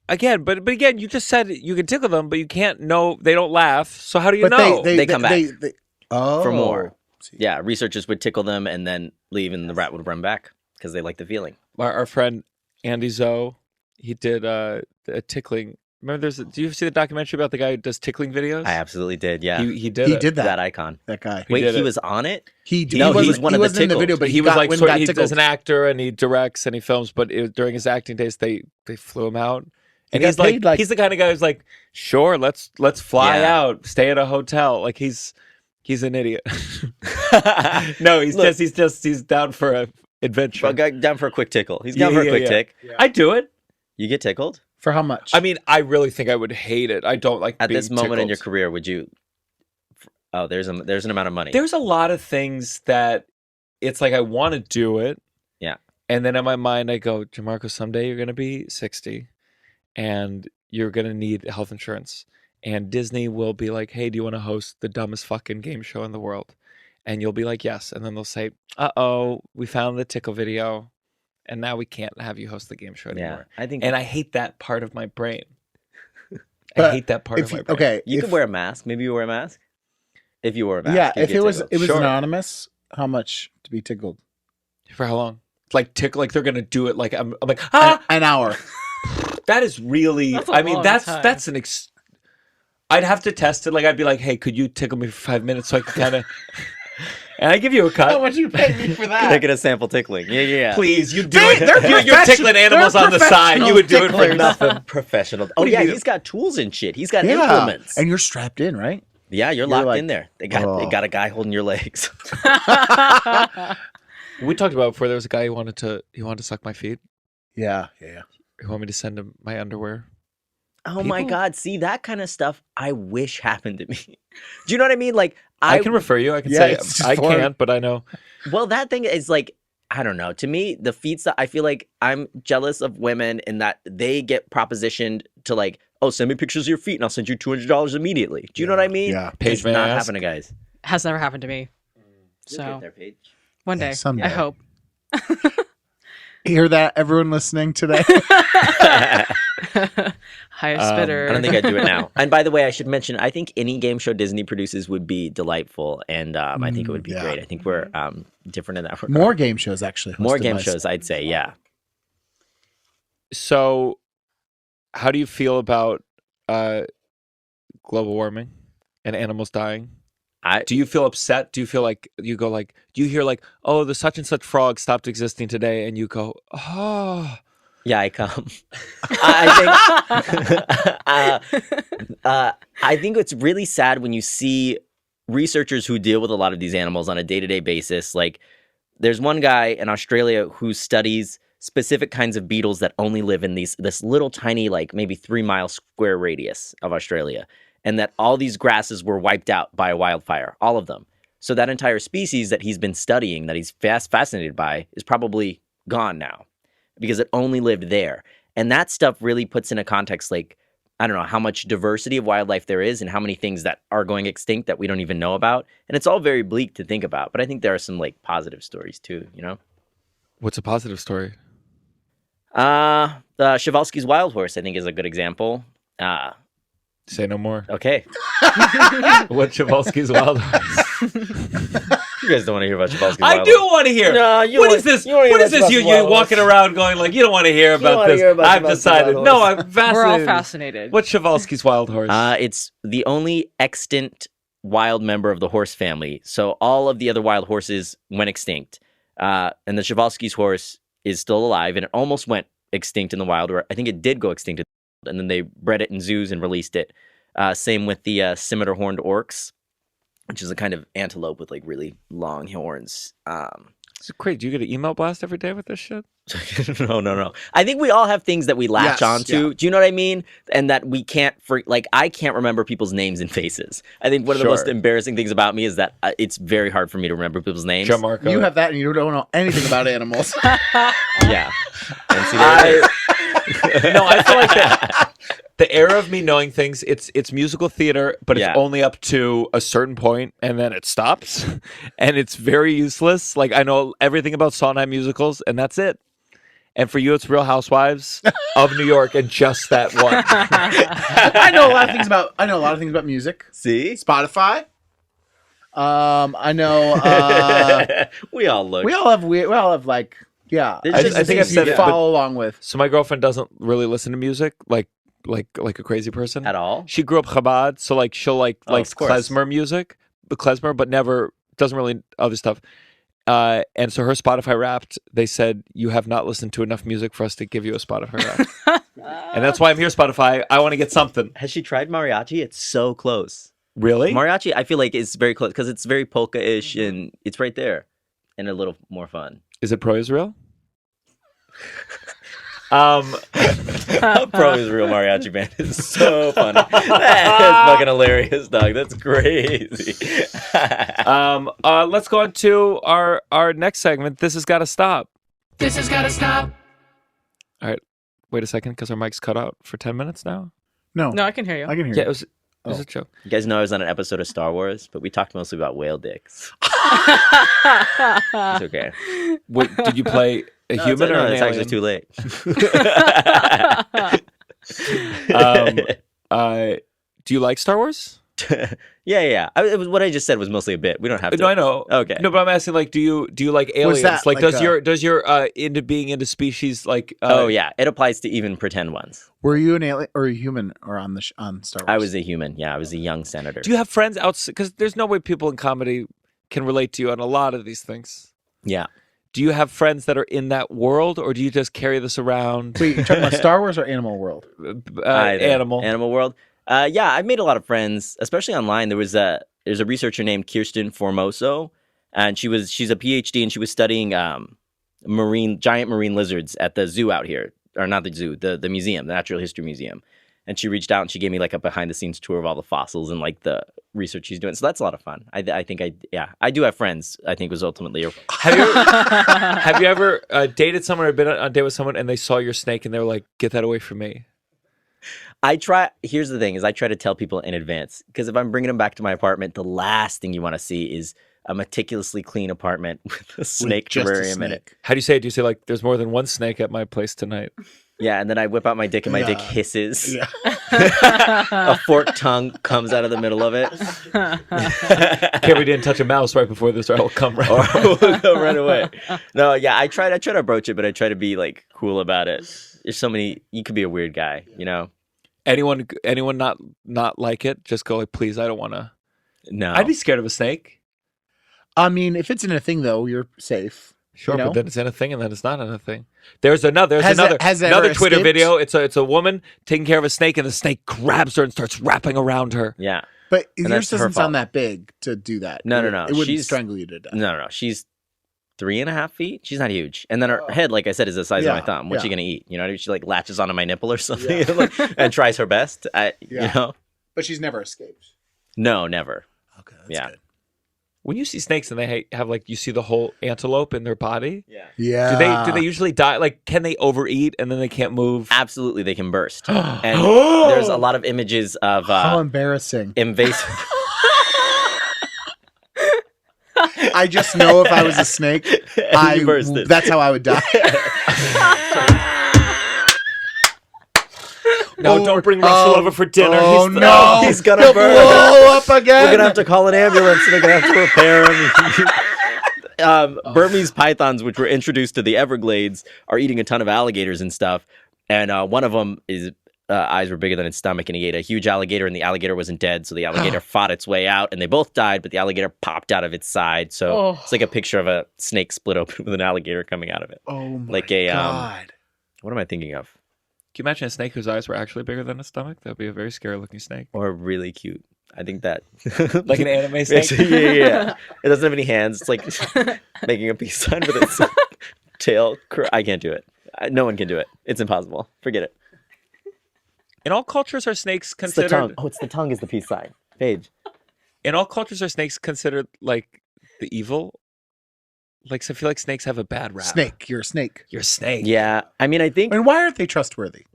Again, but again, you just said you can tickle them, but you can't know they don't laugh. So how do you but know? They come back. Oh, For more. See. Yeah, researchers would tickle them and then leave, and the rat would run back because they like the feeling. Our friend Andy Zoe, he did a tickling. Remember, do you see the documentary about the guy who does tickling videos? I absolutely did. Yeah, He did. He it. did that that. icon. That guy. Wait, did he it. was on it. No, he he was one of the wasn't in the tickled. video, but He was like when he got he tickled. does an actor and he directs and he films, but during his acting days, they flew him out. And got he's like, paid, like- he's the kind of guy who's like, sure, let's fly Yeah. out, stay at a hotel. Like he's an idiot. No, he's Look. he's down for an adventure. Well, guy down for a quick tickle. He's down for a quick tick. I do it. You get tickled For how much? I mean, I really think I would hate it. I don't like at being this moment in your tickled. career. Would you? Oh, there's an amount of money. There's a lot of things that it's like I want to do it. Yeah. And then in my mind, I go, Gianmarco, someday you're going to be 60 and you're going to need health insurance. And Disney will be like, hey, do you want to host the dumbest fucking game show in the world? And you'll be like, yes. And then they'll say, uh-oh, we found the tickle video. And now we can't have you host the game show anymore. I think. And I hate that part of my brain. I But hate that part of my brain. Okay, you if- could wear a mask. Maybe you wear a mask. If you wore a mask, Yeah, you'd if get it was tickled. Sure. anonymous, how much to be tickled? For how long? Like tickle, like they're gonna do it. Like I'm like An hour. That is really. That's a I mean, long that's time. that's an. I'd have to test it. Like I'd be like, hey, could you tickle me for 5 minutes so I can kind of. And I give you a cut. much you pay me for They get a sample tickling. Yeah. Please, you do They're it. You're tickling animals they're on the side. You would do it for professional nothing. Professional. Oh do you yeah, do? he's got tools and shit. He's got Yeah, implements. and you're strapped in, right? Yeah, you're You're locked like, in there. They oh. got a guy holding your legs. We talked about before. There was a guy who wanted to suck my feet. Yeah. He wanted me to send him my underwear. Oh my People- God. See, that kind of stuff I wish happened to me. Do you know what I mean? Like I can refer you. I can Yeah, say it's just I foreign. can't, but I know. well, that thing is like, I don't know. To me, the feet stuff, I feel like I'm jealous of women in that they get propositioned to like, oh, send me pictures of your feet and I'll send you $200 immediately. Do you know what I mean? Yeah. Paige, It's may I not ask? happening to guys. Has never happened to me. You'll get So there, Paige. one Yeah, day, someday. I hope. Hear that, everyone listening today? Highest bidder. I don't think I'd do it now. And by the way, I should mention, I think any game show Disney produces would be delightful, and I think it would be yeah. great. I think we're different in that regard. More game shows, actually. More hosted game by- shows, I'd say, yeah. So, how do you feel about global warming and animals dying? Do you feel upset? Do you feel like you go like? Do you hear like, oh, the such and such frog stopped existing today, and you go, oh, Yeah, I come. I think I think it's really sad when you see researchers who deal with a lot of these animals on a day-to-day basis. Like, there's one guy in Australia who studies specific kinds of beetles that only live in this little tiny, like maybe 3-mile square radius of Australia, and that all these grasses were wiped out by a wildfire, all of them. So that entire species that he's been studying, that he's fascinated by, is probably gone now because it only lived there. And that stuff really puts in a context, like, I don't know how much diversity of wildlife there is and how many things that are going extinct that we don't even know about. And it's all very bleak to think about. But I think there are some like positive stories too, you know? what's a positive story? The Przewalski's wild horse, I think, is a good example. Say no more. Okay. What Przewalski's wild horse? You guys don't want to hear about Przewalski's I wild do horse. want to hear. No, you What don't is this? you don't What hear is this? You about Przewalski's walking around going like, you don't want to hear about wanna this. hear about I've Przewalski's decided. wild No, horse. I'm fascinated. We're all fascinated. What's Przewalski's wild horse? It's the only extant wild member of the horse family. So all of the other wild horses went extinct. And the Przewalski's horse is still alive, and it almost went extinct in the wild, or I think it did go extinct, and then they bred it in zoos and released it. Same with the scimitar horned oryx, which is a kind of antelope with like really long horns. It's great. Do you get an email blast every day with this shit? No. I think we all have things that we latch Yes, onto. yeah. Do you know what I mean? And that we can't, I can't remember people's names and faces. I think one of the most Sure. embarrassing things about me is that it's very hard for me to remember people's names. Gianmarco. You have that, and you don't know anything about animals. Yeah. And see, there it is. No, I feel like that. The era of me knowing things, it's musical theater, but Yeah. it's only up to a certain point, and then it stops, and it's very useless. Like, I know everything about Sondheim musicals, and that's it. And for you, it's Real Housewives of New York, and just that one. I know a lot of things about music. See? Spotify. I know. We all look. We all have like, yeah. There's I just think I've things said you it, follow along with. So my girlfriend doesn't really listen to music, like a crazy person At all? She grew up Chabad, so like she'll like of course. klezmer music, but never doesn't really other stuff. And so her Spotify Wrapped, they said, you have not listened to enough music for us to give you a Spotify Wrapped. And that's why I'm here, Spotify. I want to get something. Has she tried mariachi? It's so close. Really? Mariachi, I feel like is very close because it's very polka-ish and it's right there and a little more fun. Is it pro-Israel? Pro Israel mariachi band is so funny. That is fucking hilarious, dog. That's crazy. Let's go on to our next segment. This has got to stop. This has gotta stop. All right. Wait a second, because our mic's cut out for 10 minutes now. No, No, I can hear you. I can hear Yeah, you. it was a joke. You guys know I was on an episode of Star Wars, but we talked mostly about whale dicks. It's okay. Wait, did you play a No, human or an it's alien? actually too late. Do you like Star Wars? Yeah. It was what I just said was mostly a bit. We don't have to. No, I know. Okay. No, but I'm asking, like, do you like aliens? that Like, like does your into being into species like? Oh yeah, it applies to even pretend ones. Were you an alien or a human or on on Star Wars? I was a human. Yeah, I was a young senator. Do you have friends outside? Because there's no way people in comedy can relate to you on a lot of these things. Yeah. Do you have friends that are in that world, or do you just carry this around? Wait, you're talking about Star Wars or Animal World? Either. Animal. Animal World. Yeah, I've made a lot of friends, especially online. There's a researcher named Kirsten Formoso, and she's a PhD, and she was studying giant marine lizards at the zoo out here, or not the zoo, the museum, the Natural History Museum. And she reached out and she gave me like a behind the scenes tour of all the fossils and like the research she's doing. So that's a lot of fun. I think I do have friends. I think was ultimately. Have you ever dated someone or been on a date with someone and they saw your snake and they were like, "Get that away from me"? Here's the thing is I try to tell people in advance because if I'm bringing them back to my apartment, the last thing you want to see is a meticulously clean apartment with a snake just a terrarium in it. snake. How do you say it? Do you say like, "There's more than one snake at my place tonight"? Yeah, and then I whip out my dick and my dick Yeah. hisses. Yeah. A forked tongue comes out of the middle of it. Okay, we didn't touch a mouse right before this. I'll come right. Or we'll go right away. No, yeah, I try to approach it, but I try to be like cool about it. There's so many. You could be a weird guy, you know. Anyone not like it? Just go like, please, I don't want to. No. I'd be scared of a snake. I mean, if it's in a thing though, you're safe. Sure, You know? but then it's in a thing, and then it's not in a thing. There's another Has it ever Twitter escaped? video. It's a woman taking care of a snake, and the snake grabs her and starts wrapping around her. Yeah. But And yours that's her doesn't fault. sound that big to do that. No. It wouldn't She's- strangle you to death. No. She's 3.5 feet. She's not huge. And then her head, like I said, is the size of my Yeah, thumb. What's she yeah. gonna eat? You know, she like latches onto my nipple or something and tries her best. You Yeah. know? But she's never escaped. No, never. Okay, that's Yeah. good. When you see snakes and they have like you see the whole antelope in their body, Yeah. do they usually die? Like, can they overeat and then they can't move? Absolutely, they can burst. And there's a lot of images of How embarrassing. invasive. I just know if I was a snake, You bursted. that's how I would die. No, don't bring Russell over for dinner. Oh, He's no. He's gonna He'll burn. blow up again. We're gonna have to call an ambulance and they're gonna have to repair him. Burmese pythons, which were introduced to the Everglades, are eating a ton of alligators and stuff. And one of them is eyes were bigger than its stomach, and he ate a huge alligator, and the alligator wasn't dead, so the alligator fought its way out, and they both died, but the alligator popped out of its side. So it's like a picture of a snake split open with an alligator coming out of it. Oh my Like a God. what am I thinking of? Can you imagine a snake whose eyes were actually bigger than its stomach? That'd be a very scary looking snake. Or really cute. I think that Like an anime snake? yeah. It doesn't have any hands. It's like making a peace sign with its tail. I can't do it. No one can do it. It's impossible. Forget it. In all cultures, are snakes It's the considered? tongue. Oh, it's the tongue is the peace sign. Paige. In all cultures, are snakes considered like the evil? Like, so I feel like snakes have a bad rap. Snake. You're a snake. You're a snake. Yeah. I mean, I think. And why aren't they trustworthy?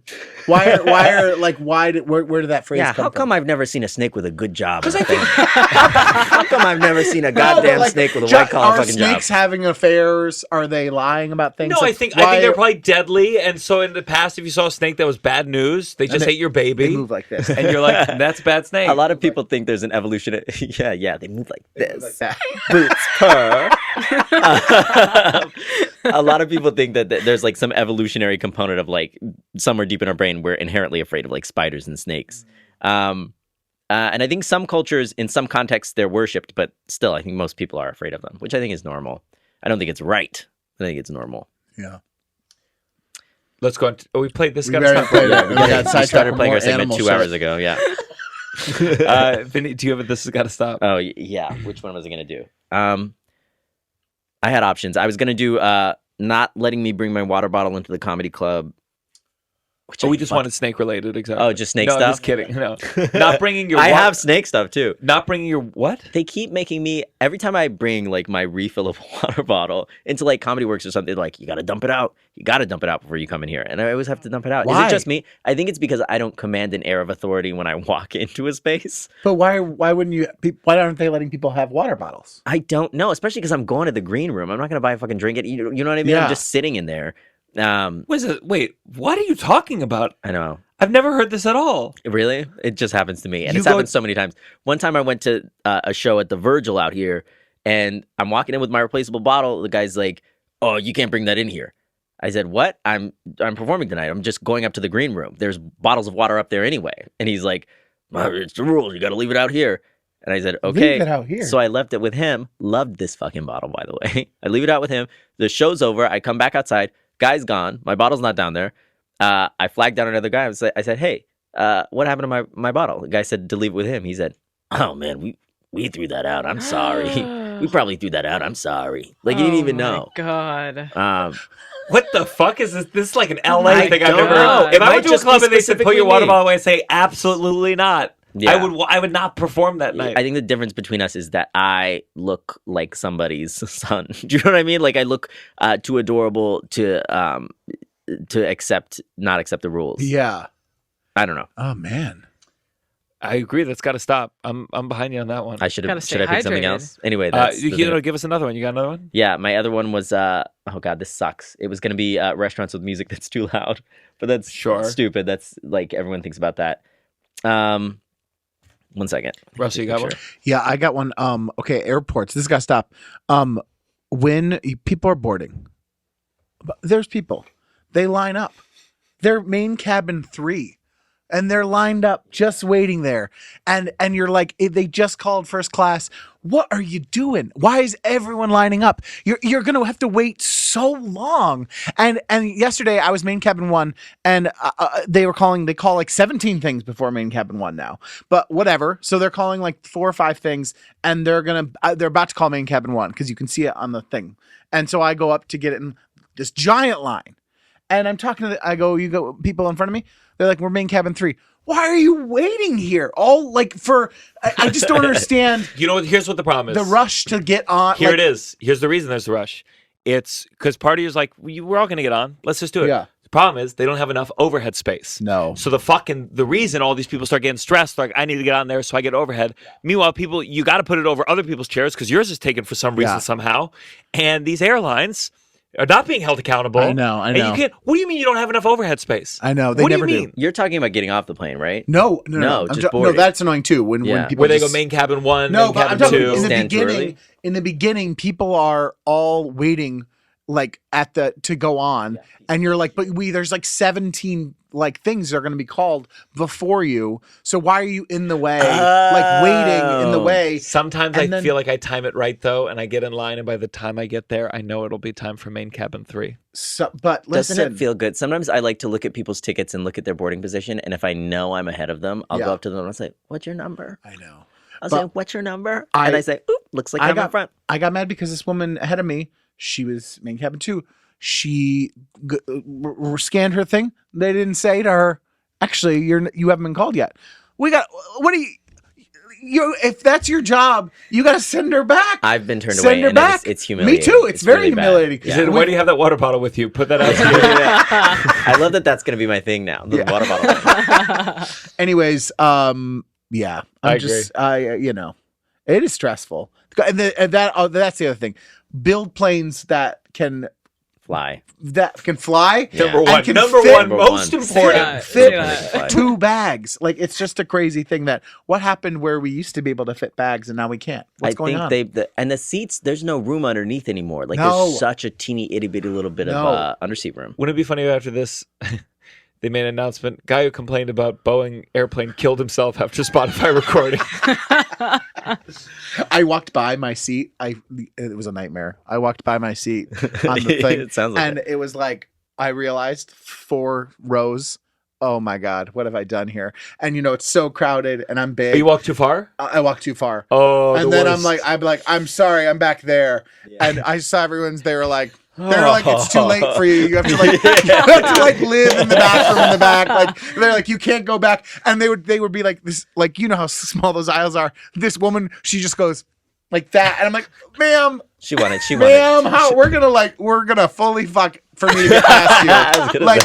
Where did that phrase Yeah, come how from? come I've never seen a snake with a good job? How come I've never seen a goddamn like, snake with a white collar Are fucking job? snakes having affairs? Are they lying about things? No, Like, I think why- they're probably deadly, and so in the past, if you saw a snake that was bad news, they just ate your baby, they move like this. and you're like, "That's a bad snake." A lot of people think there's an evolution. Yeah, they move like this. Like that. Boots purr. A lot of people think that there's like some evolutionary component of like somewhere deep in our brain we're inherently afraid of like spiders and snakes. And I think some cultures, in some contexts, they're worshipped, but still, I think most people are afraid of them, which I think is normal. I don't think it's right. I think it's normal. Yeah. Let's go. We played this. We Gotta already stop. played it. Yeah, We got we sidetracked started with playing more our segment animal 2 shit. hours ago. Yeah. Vinny, do you have a "This has got to stop"? Oh, yeah. Which one was I going to do? I had options. I was going to do not letting me bring my water bottle into the comedy club. Oh, we just wanted snake related. Exactly. Oh, just snake no, stuff? I'm just kidding. No, not bringing your. I wa- have snake stuff too. Not bringing your what? They keep making me, every time I bring like my refill of water bottle into like Comedy Works or something, like, you got to dump it out. You got to dump it out before you come in here. And I always have to dump it out. Is Why? it just me? I think it's because I don't command an air of authority when I walk into a space. But why wouldn't you? Why aren't they letting people have water bottles? I don't know, especially because I'm going to the green room. I'm not going to buy a fucking drink. You know what I mean? Yeah. I'm just sitting in there. Wait, what are you talking about? I know. I've never heard this at all. Really? It just happens to me. And You it's go- happened so many times. One time I went to a show at the Virgil out here, and I'm walking in with my replaceable bottle. The guy's like, "Oh, you can't bring that in here." I said, "What? I'm performing tonight. I'm just going up to the green room. There's bottles of water up there anyway." And he's like, "Well, it's the rules. You got to leave it out here." And I said, "Okay." Leave it out here. So I left it with him. Loved this fucking bottle, by the way. I leave it out with him. The show's over. I come back outside. Guy's gone. My bottle's not down there. I flagged down another guy. I said, "Hey, what happened to my bottle?" The guy said to leave it with him. He said, "Oh man, we threw that out. I'm sorry. We probably threw that out. I'm sorry." Like, he didn't even know. God. What the fuck is this? This is like an LA I thing I've don't never know. heard. It If I might went to a just be club and they said, "Put your specifically water me." bottle away," I say, "Absolutely not." Yeah. I would not perform that night. I think the difference between us is that I look like somebody's son. Do you know what I mean? Like, I look too adorable to not accept the rules. Yeah. I don't know. Oh man. I agree. That's got to stop. I'm behind you on that one. I should Gotta have stay picked something hydrated. else. Anyway, that's Give us another one. You got another one? yeah. My other one was oh god, this sucks. It was gonna be restaurants with music that's too loud, but that's Sure. stupid. That's like everyone thinks about that. 1 second. Russell, you got one? Yeah, I got one. Okay, airports. This got to stop. When people are boarding, there's people. They line up. They're main cabin 3. and they're lined up just waiting there. And you're like, they just called first class. What are you doing? Why is everyone lining up? You're going to have to wait so long. And yesterday I was main cabin 1, and they call like 17 things before main cabin 1 now. But whatever. So they're calling like 4 or 5 things, and they're about to call main cabin 1 because you can see it on the thing. And so I go up to get it in this giant line. And I'm talking to people in front of me. They're like, we're main cabin 3. Why are you waiting here? All like I just don't understand. Here's what the problem is. The rush to get on. Here it is. Here's the reason there's the rush. It's because party is like, we're all going to get on. Let's just do it. Yeah. The problem is they don't have enough overhead space. No. So the reason all these people start getting stressed, like, I need to get on there so I get overhead. Meanwhile, people, you got to put it over other people's chairs because yours is taken for some reason somehow. And these airlines are not being held accountable. I know. And you can't. What do you mean you don't have enough overhead space? I know. They what never do you mean? You're talking about getting off the plane, right? No. Just boarding. No, that's annoying too. When people where they go main cabin 1, no, main but cabin I'm talking 2. in the Stand too beginning. early? In the beginning, people are all waiting like to go on, and you're like, but there's like 17 like things that are going to be called before you. So why are you in the way, like waiting in the way? Sometimes I feel like I time it right though, and I get in line, and by the time I get there, I know it'll be time for main cabin 3. So, but listen, doesn't it feel good? Sometimes I like to look at people's tickets and look at their boarding position, and if I know I'm ahead of them, I'll go up to them and I'll say, "What's your number?" I know. I'll say, "What's your number?" And I say, "Oop, looks like I'm in front." I got mad because this woman ahead of me, she was main cabin 2. She scanned her thing. They didn't say to her, "Actually, you haven't been called yet." What do you? If that's your job, you got to send her back. I've been turned Send away, her and back. it's humiliating. Me too. It's very really bad. humiliating. Yeah. Why do you have that water bottle with you? Put that out. I love that. That's going to be my thing now. The water bottle thing. Anyways, yeah, I agree. It is stressful, and that's the other thing. Build planes that can Fly. fly. Yeah. Number one, can number fit- one, most important. Fit 2 bags. Like, it's just a crazy thing that what happened where we used to be able to fit bags and now we can't. What's going on? And the seats, there's no room underneath anymore. Like No. there's such a teeny itty bitty little bit of underseat room. Wouldn't it be funny after this? They made an announcement. Guy who complained about Boeing airplane killed himself after Spotify recording. I walked by my seat. It was a nightmare. I walked by my seat on the thing. It sounds like and it was like, I realized 4 rows. Oh my God, what have I done here? And it's so crowded and I'm big. You walked too far? I walked too far. Oh, and then I'm like, I'm sorry, I'm back there. Yeah. And I saw they were like, it's too late for you. You have to live in the bathroom in the back. Like, they're like, you can't go back. And they would be like this, like, you know how small those aisles are. This woman, she just goes like that. And I'm like, ma'am, She wanted. ma'am, we're gonna fully fuck for me to get past you. Like,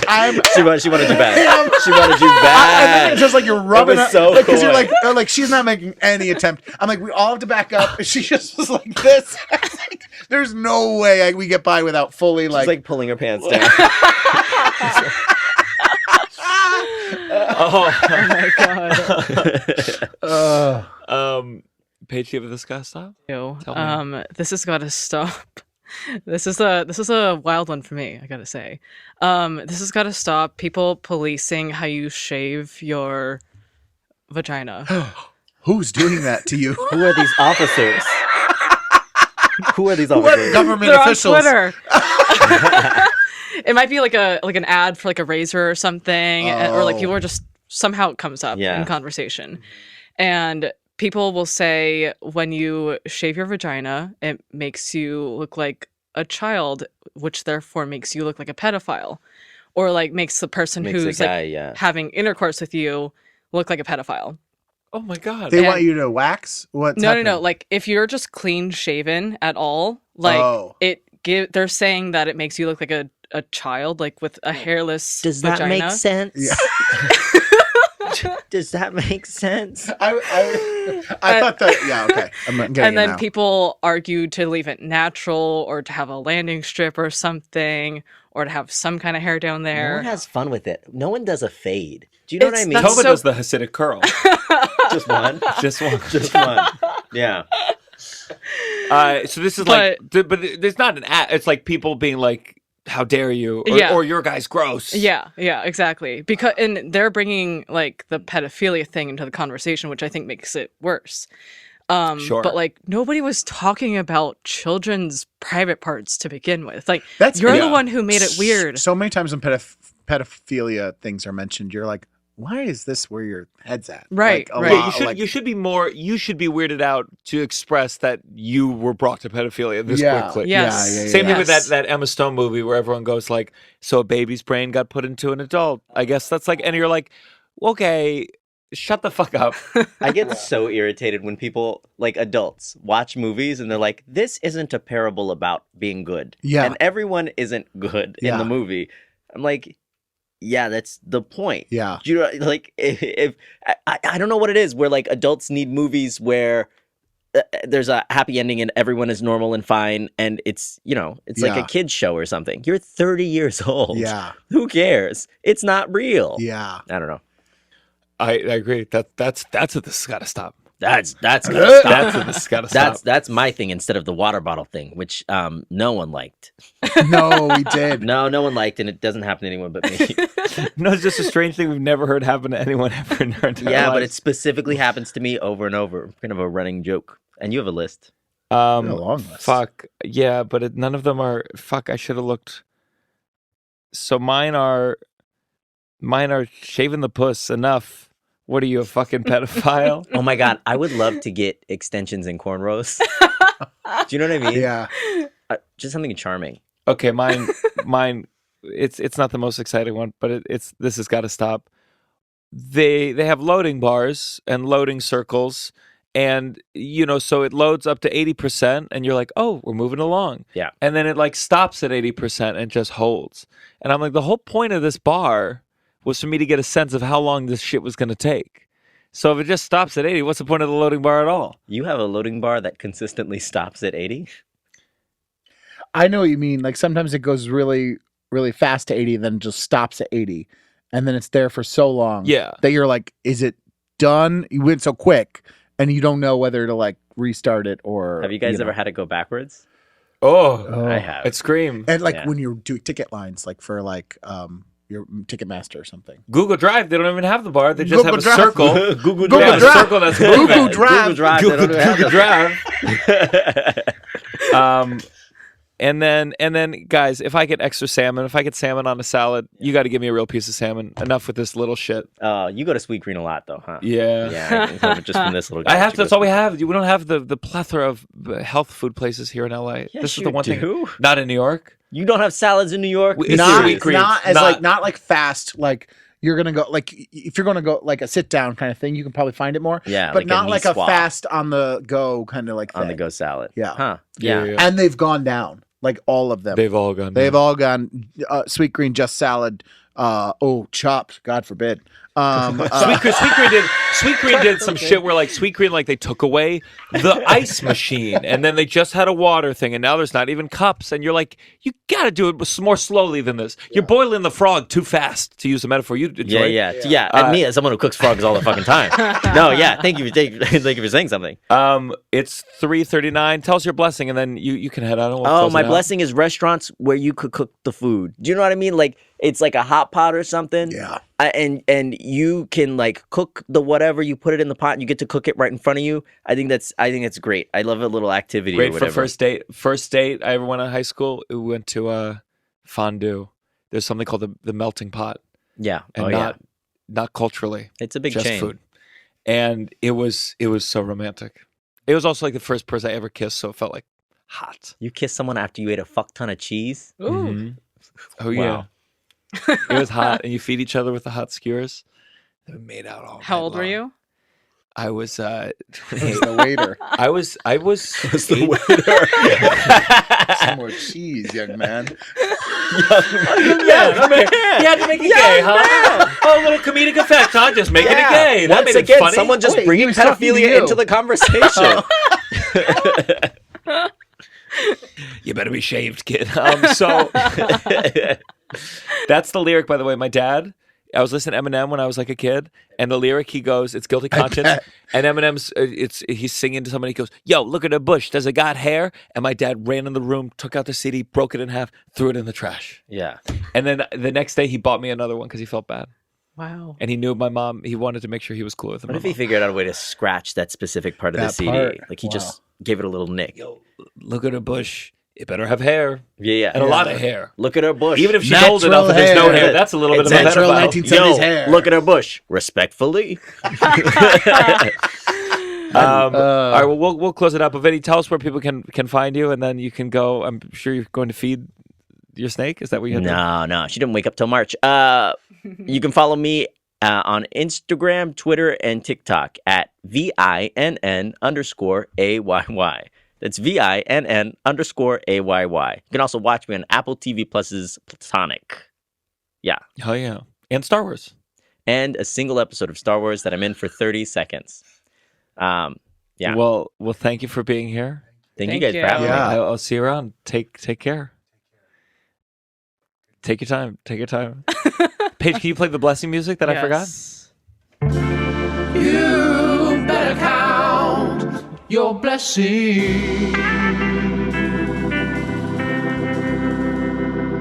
She wanted you back. Ma'am. She wanted you And then back. it's just like you're rubbing was up, so because you're coy. like she's not making any attempt. I'm like, we all have to back up. And she just was like this. I was like, there's no way we get by without fully She's like pulling her pants down. Oh my god. Paige, do you have this guy stop? Ew. Tell me. This has got to stop. This is a wild one for me, I gotta say. This has got to stop. People policing how you shave your vagina. Who's doing that to you? Who are these officers? Who are these What officers? government They're officials? on Twitter. It might be like an ad for like a razor or something, or like people are just somehow it comes up in conversation, and people will say when you shave your vagina, it makes you look like a child, which therefore makes you look like a pedophile, or like makes the person who's having intercourse with you look like a pedophile. Oh my god! They want you to wax? What's happening? No. Like if you're just clean shaven at all, like they're saying that it makes you look like a child, like with a hairless Does vagina. that make sense? Yeah. Does that make sense? I thought that. Yeah. Okay. I'm getting And it then now. people argue to leave it natural, or to have a landing strip or something, or to have some kind of hair down No there. one has fun with it. No one does a fade. Do you know what I mean? That's Toma so- does the Hasidic curl. Just one. Just one. Just one. Yeah. So this is but there's not an ad. It's like people being like how dare you, or your guy's gross. Yeah, exactly. Because and they're bringing like the pedophilia thing into the conversation, which I think makes it worse. Sure. But like nobody was talking about children's private parts to begin with. Like That's you're the one who made it weird. So many times when pedophilia things are mentioned, you're like, why is this where your head's at? Right, Like, right. Yeah, you should be weirded out to express that you were brought to pedophilia this quickly. Yes. Same thing with that Emma Stone movie where everyone goes like, so a baby's brain got put into an adult. I guess that's like, and you're like, okay, shut the fuck up. I get so irritated when people, like adults, watch movies and they're like, this isn't a parable about being good. Yeah. And everyone isn't good in the movie. I'm like, yeah, that's the point. Yeah. You know, like if I don't know what it is where like adults need movies where there's a happy ending and everyone is normal and fine and it's, you know, it's like a kid's show or something. You're 30 years old. Yeah. Who cares? It's not real. Yeah. I don't know. I agree. That's what this has got to stop. That's gotta stop. That's what this has got to stop. That's my thing instead of the water bottle thing, which no one liked. No, we did. No one liked, and it doesn't happen to anyone but me. No, it's just a strange thing we've never heard happen to anyone ever in our entire Yeah, but it lives. specifically happens to me over and over. Kind of a running joke. And you have a list. A long list. Fuck. Yeah, but none of them are. Fuck. I should have looked. So mine are shaving the puss. Enough. What are you, a fucking pedophile? Oh my god, I would love to get extensions and cornrows. Do you know what I mean? Yeah. Just something charming. Okay, mine. It's not the most exciting one, but this has got to stop. They have loading bars and loading circles, and so it loads up to 80%, and you're like, oh, we're moving along. Yeah. And then it like stops at 80% and just holds. And I'm like, the whole point of this bar was for me to get a sense of how long this shit was going to take. So if it just stops at 80, what's the point of the loading bar at all? You have a loading bar that consistently stops at 80? I know what you mean. Like sometimes it goes really, really fast to 80, then just stops at 80. And then it's there for so long that you're like, is it done? You went so quick and you don't know whether to like restart it or... Have you guys ever had it go backwards? Oh, I have. It screams. And like when you're doing ticket lines, like for like your Ticketmaster or something. Google Drive, they don't even have the bar. They just Google have a Drive. circle. Google They have Drive. a circle that's Google moving. Drive. Google Drive. Google Drive. And then, guys, if I get extra salmon, if I get salmon on a salad, you got to give me a real piece of salmon. Enough with this little shit. You go to Sweet Green a lot, though, huh? Yeah. Yeah, just from this little guy. I have to. That's all we have. We don't have the plethora of health food places here in LA. Yes, This is you the one do. thing. Not in New York. You don't have salads in New York? It's Not, Sweet Green. not like fast, like you're gonna go like if you're gonna go like a sit down kind of thing, you can probably find it more. Yeah, but like a not like a Niçoise. fast on the go kind of like On the thing. go salad. Yeah. Huh. Yeah. And they've gone down, like all of them. They've all gone. They've all gone. Sweet Green just salad. Chopped. God forbid. Sweet Green did some shit where like Sweet Green, like they took away the ice machine and then they just had a water thing and now there's not even cups and you're like, you gotta do it more slowly than this. You're boiling the frog too fast, to use a metaphor you enjoy. Yeah. And me as someone who cooks frogs all the fucking time. No, yeah. Thank you for saying something. It's 3:39. Tell us your blessing and then you can head out. Oh, my blessing is restaurants where you could cook the food. Do you know what I mean? Like it's like a hot pot or something. Yeah. And you can like cook the whatever, you put it in the pot and you get to cook it right in front of you. I think that's great. I love a little activity Great or whatever. for first date. First date I ever went to high school, we went to fondue. There's something called the melting pot. Yeah. And not culturally. It's a big just chain. Food. And it was so romantic. It was also like the first person I ever kissed, so it felt like hot. You kiss someone after you ate a fuck ton of cheese? Ooh. Mm-hmm. Oh yeah. Wow. It was hot, and you feed each other with the hot skewers. They were made out all. How night old were long. you? I was. Who's the waiter? I was. the Some more cheese, young man. Yeah, you had to make it gay, huh? Oh, a little comedic effect, huh? Just making it gay. That Once made again, it funny. someone just Wait, he bringing was talking to pedophilia you. into the conversation. You better be shaved, kid. So that's the lyric, by the way. My dad I was listening to Eminem when I was like a kid, and the lyric he goes, "It's guilty conscience," and Eminem's he's singing to somebody. He goes, "Yo, look at the bush. Does it got hair?" And my dad ran in the room, took out the CD, broke it in half, threw it in the trash. Yeah. And then the next day he bought me another one because he felt bad. Wow. And he knew my mom. He wanted to make sure he was cool with him. What if he figured out a way to scratch that specific part of the That CD? part? Like he Wow. just gave it a little nick. Yo, look at a bush. It better have hair Yeah. and a lot of hair. Look at her bush. Even if she's Natural old enough and there's no hair. hair, that's a little bit It's of a natural pedophile. 1970s hair. Look at her bush. Respectfully. All right, well, we'll close it up. But Vinny, tell us where people can find you, and then you can go. I'm sure you're going to feed your snake. Is that what you? No. She didn't wake up till March. You can follow me on Instagram, Twitter, and TikTok at VINN_AYY. That's VINN_AYY. You can also watch me on Apple TV Plus's Platonic. Yeah. Oh yeah, and Star Wars. And a single episode of Star Wars that I'm in for 30 seconds. Yeah. Well, thank you for being here. Thank you Thank guys for having you. me. Yeah. I'll see you around. Take care. Take your time. Take your time. Paige, can you play the blessing music that I forgot? Yes. You better count your blessings.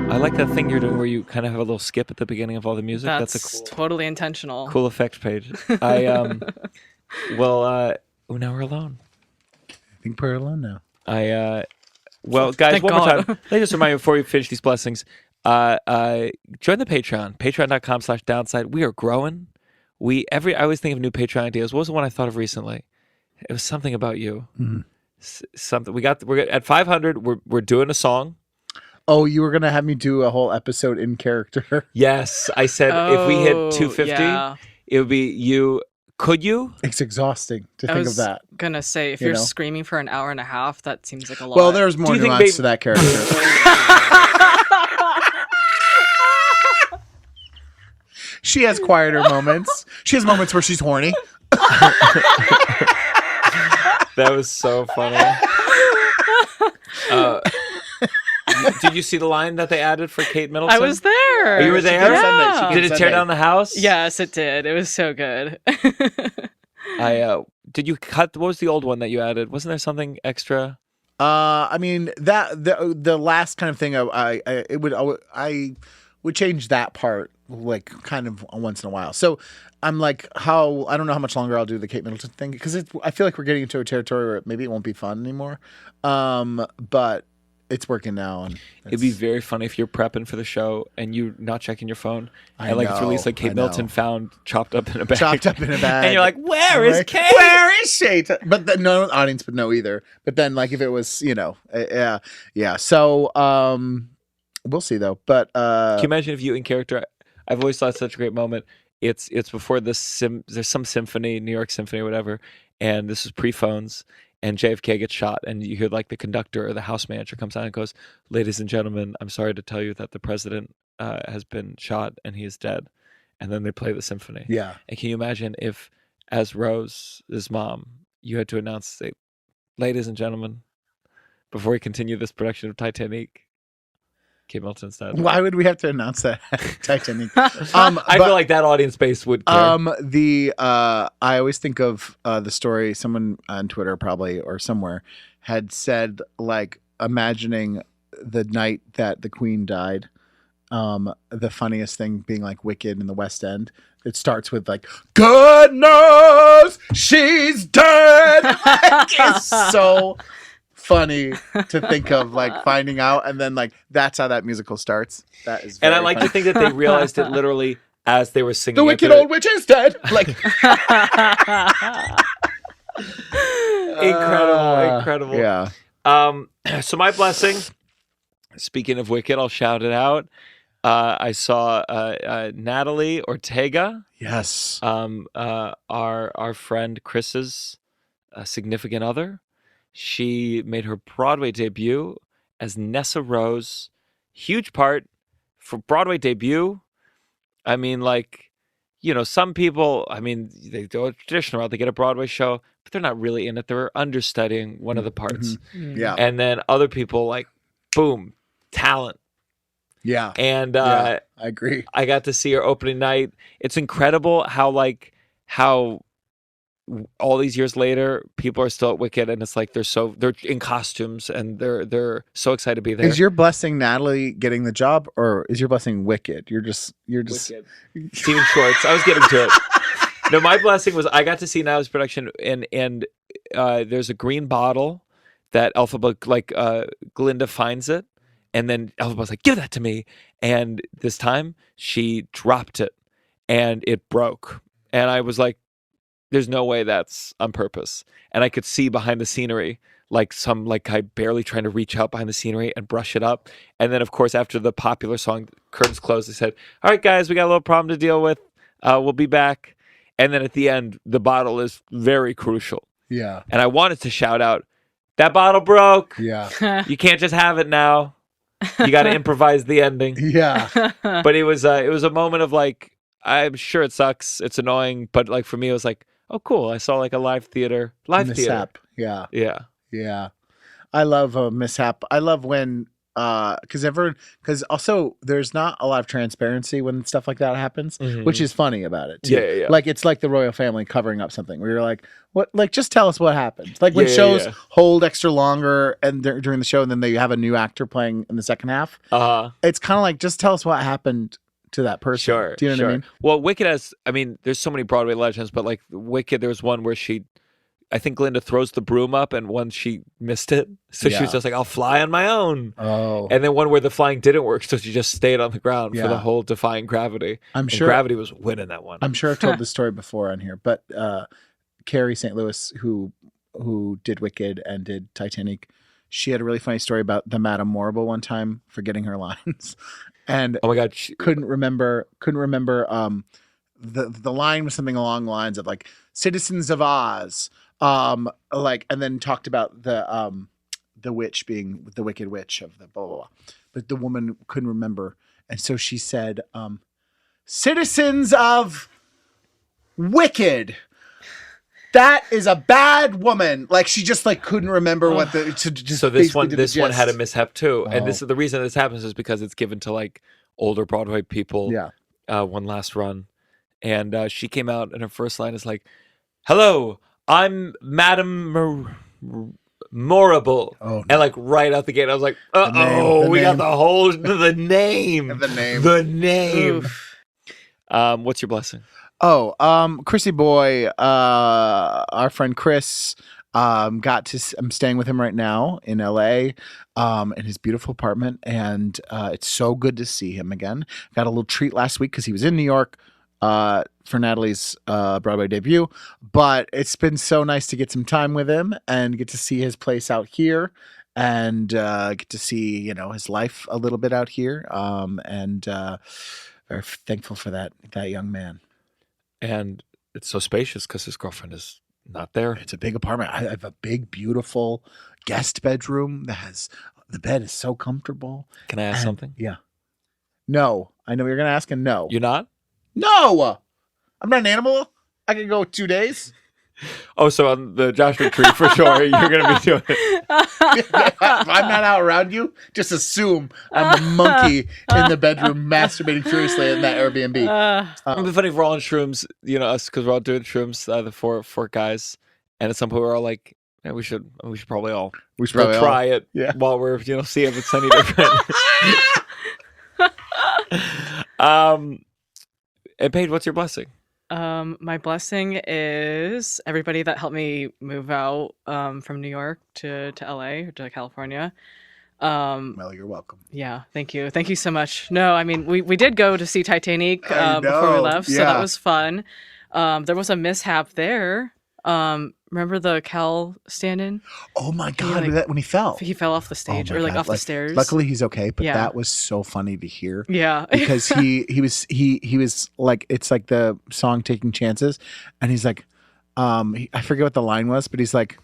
I like that thing you're doing where you kind of have a little skip at the beginning of all the music. That's That's a totally intentional. cool effect, Paige. Now we're alone. I think we're alone now. Well, guys, Thank one more God. time. Let me just remind you before we finish these blessings. Join the Patreon, patreon.com/downside. We are growing. I always think of new Patreon ideas. What was the one I thought of recently? It was something about you. Mhm. Something we're at 500. We're doing a song. Oh, you were gonna have me do a whole episode in character. Yes, I said if we hit Oh, 250, yeah. it would be you. Could you? It's exhausting to I think was of that. gonna say, if you you're know? screaming for an hour and a half, that seems like a lot. Well, there's more Do you think nuance they- to that character. She has quieter moments. She has moments where she's horny. That was so funny. Did you see the line that they added for Kate Middleton? I was there. You were there? Yeah. Did it tear down the house? Yes, it did. It was so good. Did you cut? What was the old one that you added? Wasn't there something extra? I mean that the last kind of thing I would change that part like kind of once in a while. So I'm like, I don't know how much longer I'll do the Kate Middleton thing because I feel like we're getting into a territory where maybe it won't be fun anymore. But it's working now, and It'd be very funny if you're prepping for the show and you're not checking your phone, I and like it's know, released, like I Kate Middleton know. found chopped up in a bag. chopped up in a bag. And you're like, where I'm is like, Kate? Where is she? But no audience would know either. But then, like, if it was, yeah. So, we'll see though. But Can you imagine if you in character? I've always thought it's such a great moment. It's before there's some symphony, New York Symphony or whatever, and this is pre-phones, and JFK gets shot, and you hear like the conductor or the house manager comes out and goes, "Ladies and gentlemen, I'm sorry to tell you that the president has been shot and he is dead," and then they play the symphony. yeah, And can you imagine if, as Rose's mom, you had to announce, say, "Ladies and gentlemen, before we continue this production of Titanic, Kate Middleton's dead." why would we have to announce that? Titanic. I feel like that audience base would care. I always think of the story someone on Twitter probably or somewhere had said, like, imagining the night that the Queen died. The funniest thing being like Wicked in the West End. It starts with like, "God knows she's dead." Like, it's so funny to think of, like, finding out, and then like that's how that musical starts. That is, And I very like funny. to think that they realized it literally as they were singing. The it. wicked old witch is dead. Like, incredible. Yeah. So my blessing, speaking of Wicked, I'll shout it out. I saw Natalie Ortega, Yes. our friend Chris's significant other. She made her Broadway debut as Nessa Rose. Huge part for Broadway debut. I mean, like, some people, I mean, they go a traditional route, they get a Broadway show, but they're not really in it. They're understudying one of the parts. Yeah. And then other people, like, boom, talent. Yeah. And I agree. I got to see her opening night. It's incredible how all these years later, people are still at Wicked, and it's like they're in costumes and they're so excited to be there. Is your blessing Natalie getting the job, or is your blessing Wicked? You're just Wicked. Steven Schwartz. I was getting to it. No, my blessing was I got to see Natalie's production, and there's a green bottle that Elphaba, Glinda finds it, and then Elphaba's like, "Give that to me," and this time she dropped it, and it broke, and I was like, there's no way that's on purpose. And I could see behind the scenery, some guy barely trying to reach out behind the scenery and brush it up. And then, of course, after the popular song, curtains closed, they said, "All right, guys, we got a little problem to deal with. We'll be back." And then at the end, the bottle is very crucial. Yeah. And I wanted to shout out, "That bottle broke. Yeah. You can't just have it now. You got to improvise the ending." Yeah. But it was a moment of I'm sure it sucks. It's annoying. But for me, it was like, oh, cool. I saw a live theater. Mishap. Yeah. Yeah. Yeah. I love a mishap. I love when, because also there's not a lot of transparency when stuff like that happens, which is funny about it too. Yeah. It's like the royal family covering up something where you're like, what? Just tell us what happened. Like when shows hold extra longer and during the show, and then they have a new actor playing in the second half. It's kind of like, just tell us what happened to that person. Sure. Do you know what I mean? Well, Wicked there's so many Broadway legends, but Wicked, there was one where I think Glinda throws the broom up, and one she missed it. So she was just like, "I'll fly on my own." Oh. And then one where the flying didn't work, so she just stayed on the ground for the whole defying gravity. I'm sure gravity was winning that one. I'm sure I've told this story before on here, but Carrie St. Louis, who did Wicked and did Titanic, she had a really funny story about the Madame Morrible one time forgetting her lines. And oh my God, couldn't remember. The line was something along the lines of "Citizens of Oz," and then talked about the witch being the Wicked Witch of the blah blah blah. But the woman couldn't remember, and so she said, "Citizens of Wicked." That is a bad woman. She just couldn't remember what the. So this one had a mishap too, and this is the reason this happens is because it's given to older Broadway people. Yeah. One last run, and she came out, and her first line is "Hello, I'm Madame Morrible," oh, no. And right out the gate, I was like, "Uh-oh, we got the name, the name." What's your blessing? Oh, Chrissy Boy, our friend Chris, I'm staying with him right now in LA, in his beautiful apartment, and it's so good to see him again. Got a little treat last week because he was in New York for Natalie's Broadway debut, but it's been so nice to get some time with him and get to see his place out here and get to see his life a little bit out here, and very thankful for that young man. And it's so spacious because his girlfriend is not there. It's a big apartment. I have a big, beautiful guest bedroom the bed is so comfortable. Can I ask something? Yeah. No. I know you're going to ask, and no. You're not? No! I'm not an animal. I can go 2 days. Oh, so on the Joshua Tree, for sure, you're going to be doing it. If I'm not out around you, just assume I'm a monkey in the bedroom masturbating furiously in that Airbnb. It'd be funny if we're all on shrooms, us, because we're all doing shrooms, the four guys, and at some point we're all like, yeah, we should probably all try it while we're seeing if it's any different. And Paige, what's your blessing? My blessing is everybody that helped me move out from New York to LA or to California. Well, you're welcome. Yeah, thank you so much. No, I mean we did go to see Titanic before we left, so that was fun. There was a mishap there. Remember the Cal stand-in? Oh my God! When he fell, off the stage off the stairs. Luckily, he's okay. But that was so funny to hear. Yeah, because he was like, it's like the song "Taking Chances," and he's like, I forget what the line was, but he's like,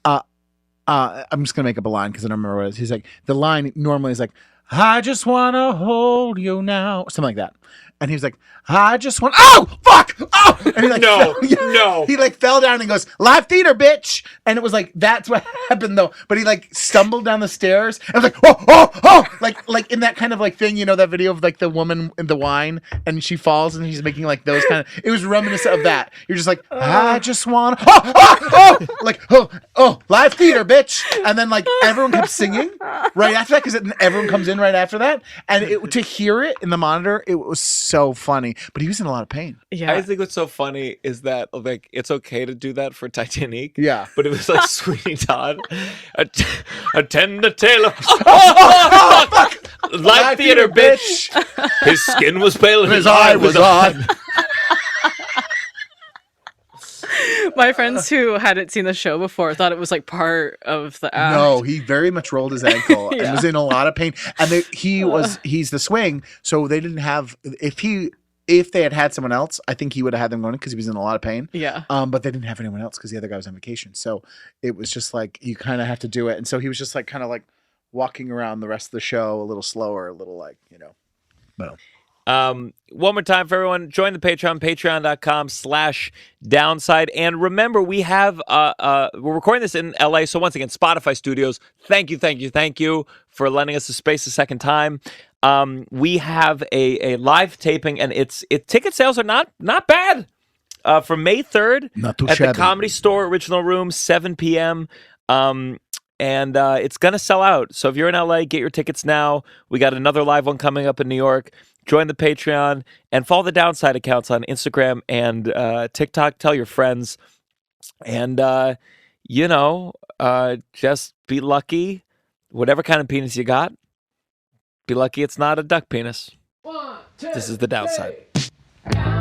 I'm just gonna make up a line because I don't remember what it is. He's like, the line normally is like, "I just wanna hold you now," something like that. And he was like, I just want, oh, fuck, oh. And he like, No, fell, no. He like fell down and goes, live theater, bitch. And it was like, that's what happened though. But he like stumbled down the stairs and was like, oh. Like in that kind of like thing, you know, that video of like the woman in the wine and she falls and he's making like those kind of, it was reminiscent of that. You're just like, I just want, like, live theater, bitch. And then like everyone kept singing right after that because everyone comes in right after that. And to hear it in the monitor, it was so funny. But he was in a lot of pain. Yeah. I think what's so funny is that like it's okay to do that for Titanic. Yeah. But it was like Sweeney Todd. Attend the tale of live theater, bitch. His skin was pale and his eye was on. My friends who hadn't seen the show before thought it was like part of the act. No, he very much rolled his ankle and was in a lot of pain. And he's the swing, so they didn't have if they had someone else, I think he would have had them going because he was in a lot of pain. Yeah. But they didn't have anyone else because the other guy was on vacation. So it was just like you kind of have to do it. And so he was just like kind of like walking around the rest of the show a little slower, a little like, you know. But one more time for everyone, join the Patreon, patreon.com/downside. And remember, we have we're recording this in LA. So once again, Spotify Studios, thank you for lending us the space a second time. We have a live taping, and ticket sales are not bad. For May 3rd at the Comedy Store Original Room, 7 p.m. And it's going to sell out. So if you're in LA, get your tickets now. We got another live one coming up in New York. Join the Patreon and follow the Downside accounts on Instagram and TikTok. Tell your friends. And, just be lucky. Whatever kind of penis you got, be lucky it's not a duck penis. 1, 2, this is the Downside. 3.